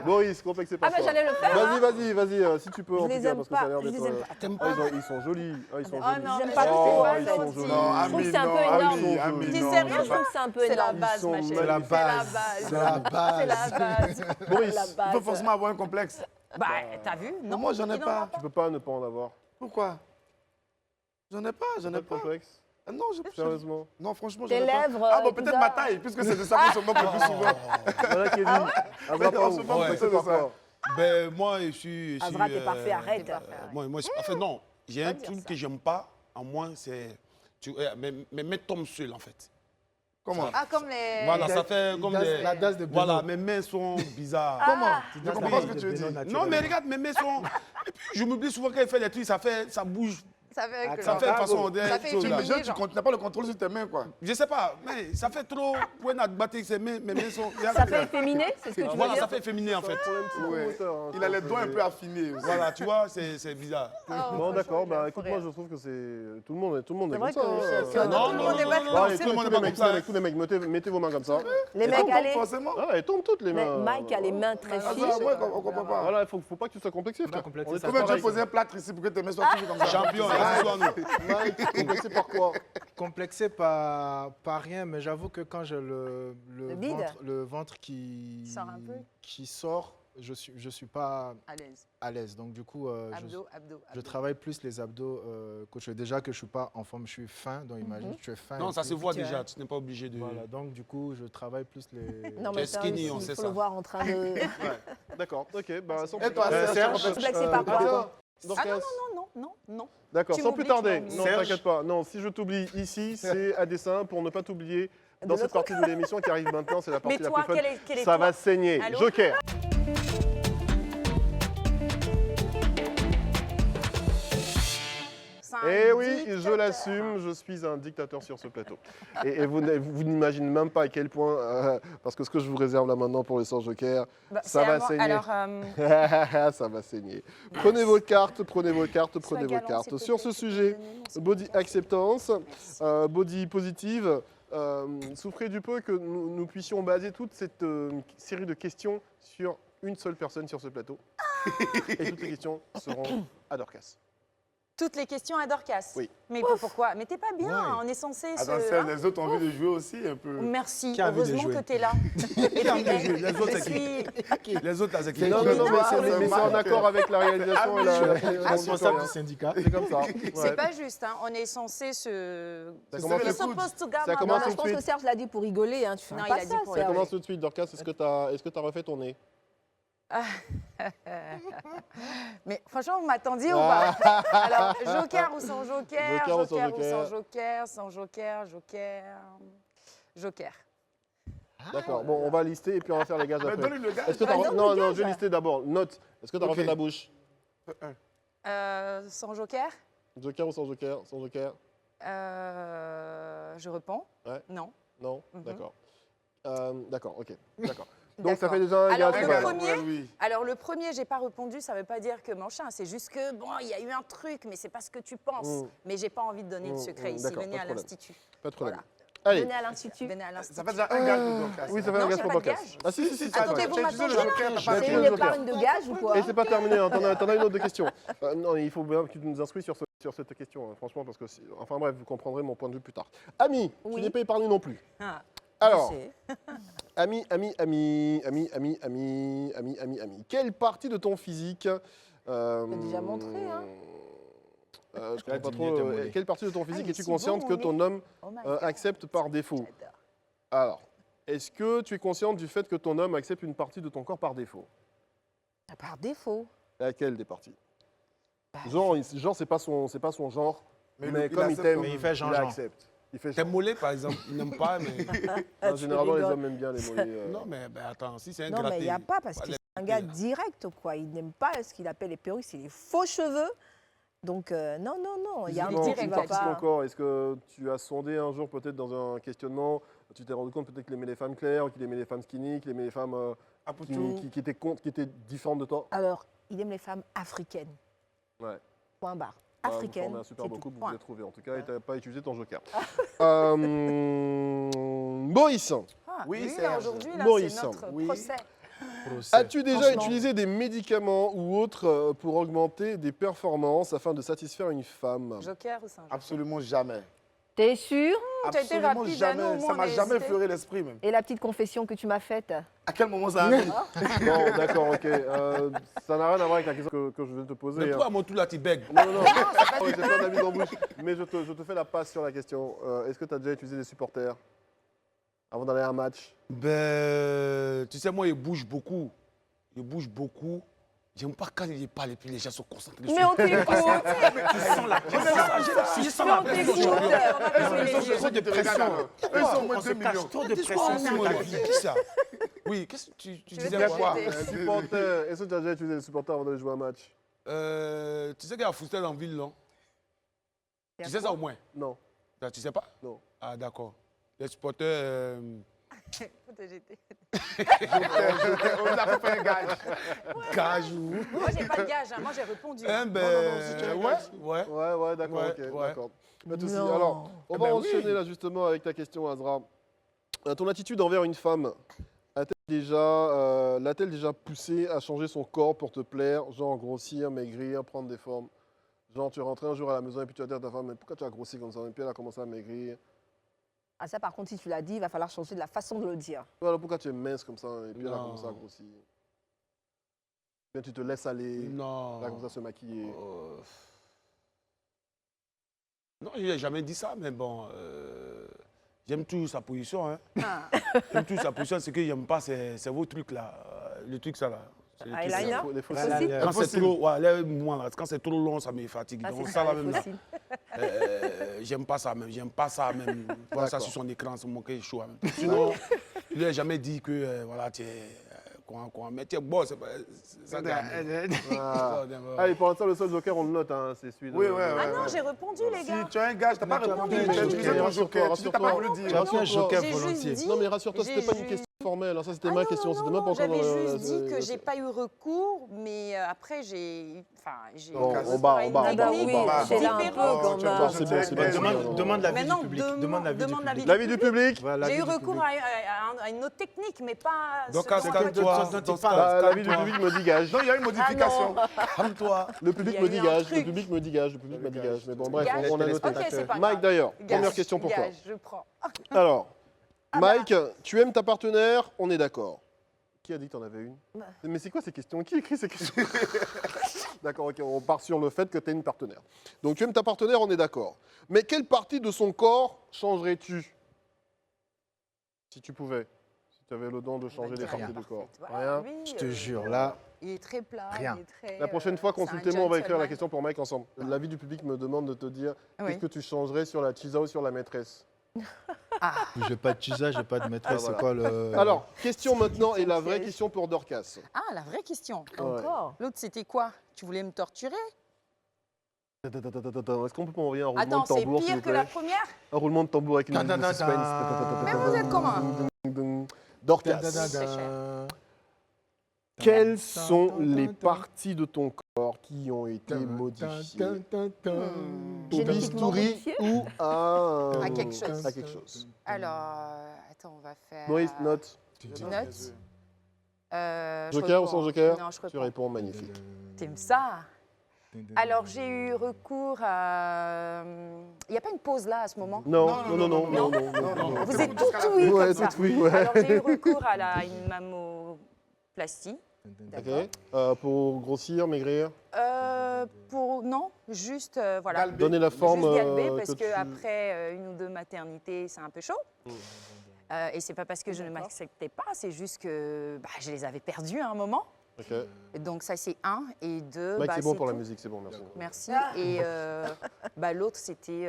Boris, complexé par Ah, bah, quoi? j'allais le faire. Vas-y, si tu peux Je en les tout cas, aime parce que ça a pas, l'air je les d'être. aime pas. T'aimes Ah, pas? ils sont jolis. Ah, ils sont Ah jolis. non, J'aime mais pas ça, trop, c'est en pas fait. Ils sont gentil. jolis. Non, Je trouve que Ami, c'est un peu non, énorme. Ami, Ami, Tu dis non, sérieux, ça Je va. trouve que c'est un peu C'est la énorme. base, ma Ils sont chérie. C'est la C'est la base. base. C'est la base. C'est la base. Boris, La Il base. faut forcément avoir un complexe. Bah, t'as vu? Non, moi, j'en ai il en a pas. tu peux pas ne pas en avoir. Pourquoi? J'en ai pas, j'en Pas ai de pas. complexe? Ah non, Sérieusement. non, franchement, Tes j'en ai pas. lèvres, Ah bon, tout peut-être ça. ma taille, puisque c'est de ça qu'on se moque le plus souvent. Voilà Kevin. Mais Azra, on se moque Ouais. complexé de par ça. quoi? Ben, moi, je suis. Azra, t'es parfait, arrête. T'es parfait, arrête. Moi, en fait, non. J'ai un truc que j'aime pas, en moi, c'est. Mes mains tombent seules, en fait. Comment? Ah, comme les. Voilà, ça fait comme des. La danse de Benoît. Voilà, mes mains sont bizarres. Comment? Tu Je danses comprends la pas ce danse que de tu veux Benoît dire. naturellement. Non, mais regarde, mes mains sont. Et puis, je m'oublie souvent quand il fait des trucs, ça bouge. Ça fait que. Ça fait façon Ça fait chose, Tu là. effet. me tu n'as pas le contrôle sur tes mains, quoi. Je sais pas, mais ça fait trop. Pour une battre ses mains, mes mains sont. Ça fait efféminé, c'est ce que tu veux Voilà, dire? ça fait efféminé, en fait. Ouais. Il a les doigts un peu affinés aussi. Voilà, tu vois, c'est bizarre. Bon, d'accord, bah écoute, moi je trouve que c'est. Tout le monde est C'est comme vrai ça. que hein. non, tout le monde est pas Bon, allez, tout le monde est pas comme ça, hein. tous les mecs, mettez vos mains comme ça. Les mecs, allez. Forcément. Ah, elles tombent toutes les Mais mains. Mike a les mains très Ah, fines. ça, ouais, on comprend pas. Voilà, faut pas que tu sois complexé, frère. complexé, On est ça tous Combien tu as pareils. posé un plâtre ici pour que tes mains soient toujours comme ça? Champion, assure-nous. Mike, complexé par quoi? Complexé par rien, mais j'avoue que quand j'ai le bide. ventre qui Sort un peu. qui sort, je suis pas À l'aise. à l'aise. Donc du coup, Abdos, abdos. je travaille plus les abdos. Déjà que je suis pas en forme, je suis fin. Donc imagine, tu es fin. Non, et ça tout. se voit déjà, tu n'es pas obligé de. Voilà, donc du coup, je travaille plus les. Non, Tu mais es skinny, sérieux, on il sait faut ça. le voir en train de. Ouais, d'accord, ok. Bah, sans Et toi, plus- Serge, complexé par quoi? Dorcas. Ah non. D'accord, Tu sans plus m'oublies, tarder. tu m'oublies. Non, Serge. t'inquiète pas. Non, si je t'oublie ici, c'est à dessein pour ne pas t'oublier dans cette partie de l'émission qui arrive maintenant. C'est la partie Mais la toi, plus fun. quel est Ça toi va saigner. Allô Joker. Eh oui, je l'assume, je suis un dictateur sur ce plateau. Et vous n'imaginez même pas à quel point, parce que ce que je vous réserve là maintenant pour les 100 jokers, Bah, ça c'est à va moi. saigner. Alors, Ça va saigner. Prenez vos cartes, prenez vos cartes, prenez vos galant, cartes. s'il te Sur plaît, ce s'il te sujet, plaît, donnez-moi, body acceptance, body positive, souffrez du peu que nous puissions baser toute cette série de questions sur une seule personne sur ce plateau. Et toutes les questions seront à Dorcas. toutes les questions à Dorcas. Oui. Mais pourquoi? Mais t'es pas bien, Ouais. on est censé se. Attends, hein. les autres ont envie de jouer aussi un peu. Merci, Qui a envie de heureusement jouer que tu es là. Et Qui a envie de puis, jouer? Les autres, je c'est suis... Les autres, là, c'est qui? Non, mais c'est en accord avec la réalisation et Je suis la responsable du syndicat. C'est comme ça. C'est Ouais. pas juste, hein. On est censé se. Ça C'est commence le tout- coude. Supposed to Ça gamma. commence Non, tout je de pense que suite. Serge l'a dit pour rigoler. Hein. Tu fais Non, pas il a dit ça, pour Ça Serge. commence tout de suite, Dorcas. Est-ce que tu as refait ton nez? Mais franchement, vous m'attendiez ou pas? Alors, joker ou sans joker? Joker ou sans Joker ou joker? sans joker? Sans joker, joker. Joker. D'accord, bon, on va lister et puis on va faire les gages Mais après. donne-lui le gage. Est-ce que t'as Ouais, re- donne Non, le non, gage. je vais lister d'abord. Note. Est-ce que tu as Ok. refait ta bouche? Sans joker? Joker ou sans joker? Sans joker? Je réponds. Ouais. Non. Non? Mhm. D'accord. D'accord, ok. D'accord. Donc ça D'accord. fait déjà un Alors, gage. le voilà. premier, Oui. alors le premier, j'ai pas répondu, ça veut pas dire que machin, c'est juste que bon, il y a eu un truc, mais c'est pas ce que tu penses. Mm. Mais j'ai pas envie de donner de secret ici. D'accord, Venez pas à de problème. l'Institut. Pas de problème. Voilà. Allez. Venez à l'Institut. Venez à l'Institut. Ça fait déjà un gage pour Dorcas. Oui, ça fait un Non, gage j'ai pour pas de Dorcas. gage. Ah si, si, si. Attendez, vous Tu as utilisé le m'attendez joker, là? t'as J'ai pas C'est pris une le joker. épargne de gage ou quoi? Et c'est pas terminé, hein. T'en as une autre de question. Non, il faut bien que tu nous instruis sur cette question, hein, franchement, parce que, enfin bref, vous comprendrez mon point de vue plus tard. Ami, tu Oui. n'es pas épargné non plus. Ah, Alors, Je sais. ami. Quelle partie de ton physique déjà montré, hein. Je comprends pas diminué trop. tes mollets. Quelle partie de ton physique mais es-tu si consciente bon, que on ton est- homme Oh my God. accepte par défaut? J'adore. Alors, Est-ce que tu es consciente du fait que ton homme accepte une partie de ton corps par défaut? Par défaut. Laquelle des parties? Genre, c'est pas son genre, mais il comme il accepte t'aime, comme- il il fait genre. accepte. Il fait Tes mollets, par exemple, il n'aime pas, mais. Non, généralement, les hommes aiment bien les mollets. Non, mais ben, attends, si c'est un Non, gratté. mais il n'y a pas, parce que les- c'est un gars direct, quoi. Il n'aime pas ce qu'il appelle les perruques, c'est les faux cheveux. Donc, non, il y a un Physiquement, truc qui une va partie de ton pas. corps, est-ce que tu as sondé un jour, peut-être dans un questionnement, tu t'es rendu compte peut-être qu'il aimait les femmes claires, qu'il aimait les femmes skinny, qu'il aimait les femmes qui étaient différentes de toi? Alors, il aime les femmes africaines. Ouais. Point barre. Vous Africaines. formez un super c'est beau tout. couple, vous Point. vous êtes trouvé en tout cas, et tu n'as pas utilisé ton joker. Boris. Oui, là, Serge. aujourd'hui, là, Maurice. c'est notre Oui. procès. As-tu déjà Franchement. utilisé des médicaments ou autres pour augmenter des performances afin de satisfaire une femme? Joker ou Saint-Jean? Absolument jamais. T'es sûr? T'as été Absolument rapide, jamais. Anno, au Ça moins, m'a on a jamais hésité. effleuré l'esprit, même. Et la petite confession que tu m'as faite? À quel moment ça arrive? Bon, d'accord, ok. Ça n'a rien à voir avec la question que je vais te poser. Mais hein. toi, à mon tour, là, tu bègues. Non, c'est pas de la mise en bouche. Mais je te fais la passe sur la question. Est-ce que tu as déjà utilisé des supporters avant d'aller à un match? Ben, tu sais, moi, il bouge beaucoup. Il bouge beaucoup. J'aime pas quand il parle et puis les gens sont concentrés. Mais on t'écoute. Tu sens la pression. Je sens la pression. Trop de pression. Ils sont au moins 2 millions. Trop de pression. Qui ça? Oui, qu'est-ce que tu disais quoi? Supporter. Est-ce que tu as déjà utilisé des supporters avant d'aller jouer un match? Tu sais qu'il y a Foustel en ville, non? Tu sais ça au moins? Non. Tu sais pas? Non. Ah, d'accord. Les supporters. Faut te jeter. On a fait un gage. Gage ou. Moi, j'ai pas de gage, hein. Moi, j'ai répondu. Hein, ben, Ouais, d'accord, Ouais, ok, ouais. d'accord. Pas de souci. Non. Alors, on va Ben enchaîner oui. là justement avec ta question, Azra. Ton attitude envers une femme l'a-t-elle déjà poussé à changer son corps pour te plaire, genre grossir, maigrir, prendre des formes? Genre, tu es rentré un jour à la maison et puis tu as dit à ta femme, mais pourquoi tu as grossi comme ça? Et puis elle a commencé à maigrir. Ah, ça, par contre, si tu l'as dit, il va falloir changer de la façon de le dire. Voilà, pourquoi tu es mince comme ça? Et puis elle a Non. commencé à grossir. Bien, tu te laisses aller. Non. Elle a commencé à se maquiller. Non, je n'ai jamais dit ça, mais bon. J'aime toujours sa position. Hein. J'aime toujours sa position, c'est que j'aime pas c'est vos trucs là. Le truc ça là. C'est le truc, Eyeliner? là. Les Fossiles? Quand c'est trop, ouais, les mois, là, quand c'est trop long, ça me fatigue. Ah, Donc c'est ça là les même là. fossiles. J'aime pas ça même. J'aime pas ça même. Voir ça D'accord. sur son écran, c'est mon cœur chaud. En même temps. Sinon, je lui ai jamais dit que voilà, tu es quoi. Mais tu es bon, c'est pas ça. Ah. Allez, pour l'instant, le seul joker, on le note. Hein, c'est celui de. Oui, ouais, Ah ouais. non, j'ai répondu, les gars. Si tu as un gage, tu n'as pas répondu. mais Tu as tu utilisé as ton rassure-toi, joker. Tu n'as pas voulu Tu as dire. pris un joker J'ai juste volontiers. dit- Non, mais rassure-toi, c'était pas une J'ai question formelle. hein. Ça, c'était Ah ma non, question. non, C'était non, même pas encore j'avais dans juste dit que j'ai pas eu recours, mais après j'ai. Enfin, j'ai. Bon, recours on bat, à une on bat, on bat, technique on bat. C'est là un peu différente. quand Tu vas voir, même. c'est bon, c'est bon. Demande l'avis Maintenant, du public. Demande l'avis du demande l'avis public. L'avis du public? Voilà, J'ai eu l'avis du recours public. à une autre technique, mais pas. Donc, ce calme-toi. dont il Bah, parle. l'avis du public me dit gage. Non, il y a une modification. Calme-toi. Le public Il y a me eu dit un gage. Le truc. public me dit gage. Le public me dit gage. Mais bon, bref, Gage. on a noté. Ok, c'est pas Mike, grave. d'ailleurs, Gage, première question pour toi. gage, je prends. Alors, Mike, tu aimes ta partenaire, on est d'accord. Qui a dit que tu en avais une? Mais c'est quoi ces questions? Qui écrit ces questions? D'accord, ok, on part sur le fait que tu es une partenaire. Donc tu aimes ta partenaire, on est d'accord. Mais quelle partie de son corps changerais-tu? Si tu pouvais. Si tu avais le don de changer les parties du corps. Rien? Je te jure, là, Il est très plat. Rien. Il est très, La prochaine fois, c'est un consultez-moi, on va écrire la gentleman. question pour Mike ensemble. L'avis du public me demande de te dire Oui. qu'est-ce que tu changerais sur la Chisa ou sur la maîtresse? j'ai pas de chisa, j'ai pas de maîtresse. Ah, C'est quoi le. Alors, question maintenant, et la vraie question pour Dorcas. Ah, la vraie question. Encore L'autre, c'était quoi? Tu voulais me torturer? Attends, est-ce qu'on peut m'envoyer un roulement Attends, de c'est tambour, s'il pire vous que la plaît? première? Un roulement de tambour avec une musique de Tadadada. suspense. Mais vous êtes comment? Dorcas, Tadadada. quelles sont les parties de ton corps qui ont été modifiées au Génétiquement bistouri modifiées ou À quelque chose. à quelque chose? Alors, attends, on va faire. Maurice, note. Tu notes? Je Joker ou sans réponds. joker? Non, je Tu réponds. réponds, magnifique. T'aimes ça? Alors, j'ai eu recours à. Il n'y a pas une pause là à ce moment? Non, non, non, non, non, non. Vous êtes tout oui Ouais, comme ça. tout oui, ouais. Alors, j'ai eu recours à une mammoplastie. Ok. Pour grossir, maigrir? Non, juste voilà. Donner la forme Juste galber, parce que tu- qu'après une ou deux maternités, c'est un peu chaud. Et c'est pas parce que je ne m'acceptais pas, c'est juste que je les avais perdus à un moment. Ok. Et donc ça c'est 1 et 2. Mike, c'est bon pour la tout. musique, c'est bon, merci. Merci. Et l'autre c'était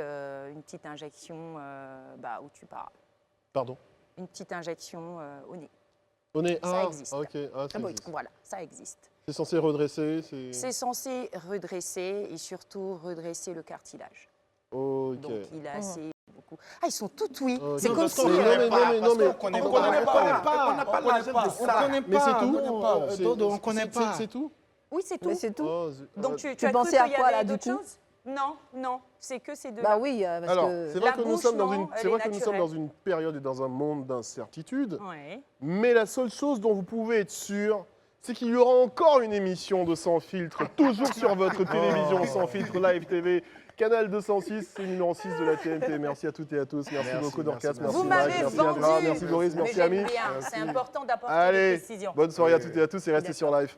une petite injection où tu parles. Pardon? Une petite injection au nez. Au nez, Ça existe. ok. Ça existe. Voilà, ça existe. C'est censé redresser, C'est censé redresser et surtout redresser le cartilage. Ok. Donc il a assez beaucoup. Ah, ils sont tous oui. Ok. C'est Non, comme parce si. qu'on connaît pas, parce qu'on connaît on pas, connaît pas. on n'a pas la recette de ça. Mais c'est tout. On connaît pas. C'est tout. Oui, c'est tout. Mais c'est tout. Donc tu Tu as cru pensais qu'il à y quoi, avait là, du d'autres coup choses? Non, non, c'est que ces deux. Bah oui, parce Alors, que... c'est vrai La que nous bouche, sommes dans non, une, elle c'est est vrai que nous sommes naturelle. dans une période et dans un monde d'incertitude. Ouais. Mais la seule chose dont vous pouvez être sûr, c'est qu'il y aura encore une émission de Sans Filtre, toujours sur votre télévision Sans Filtre Live TV, canal 206, c'est le numéro 6 de la TNT. Merci à toutes et à tous. Merci beaucoup, Dorcas. Merci Vous Mike, m'avez merci vendu. Adra, merci Boris, Mais merci j'aime Ami. bien, c'est important d'apporter Allez, des précisions. bonne soirée à toutes et à tous et restez sur Live.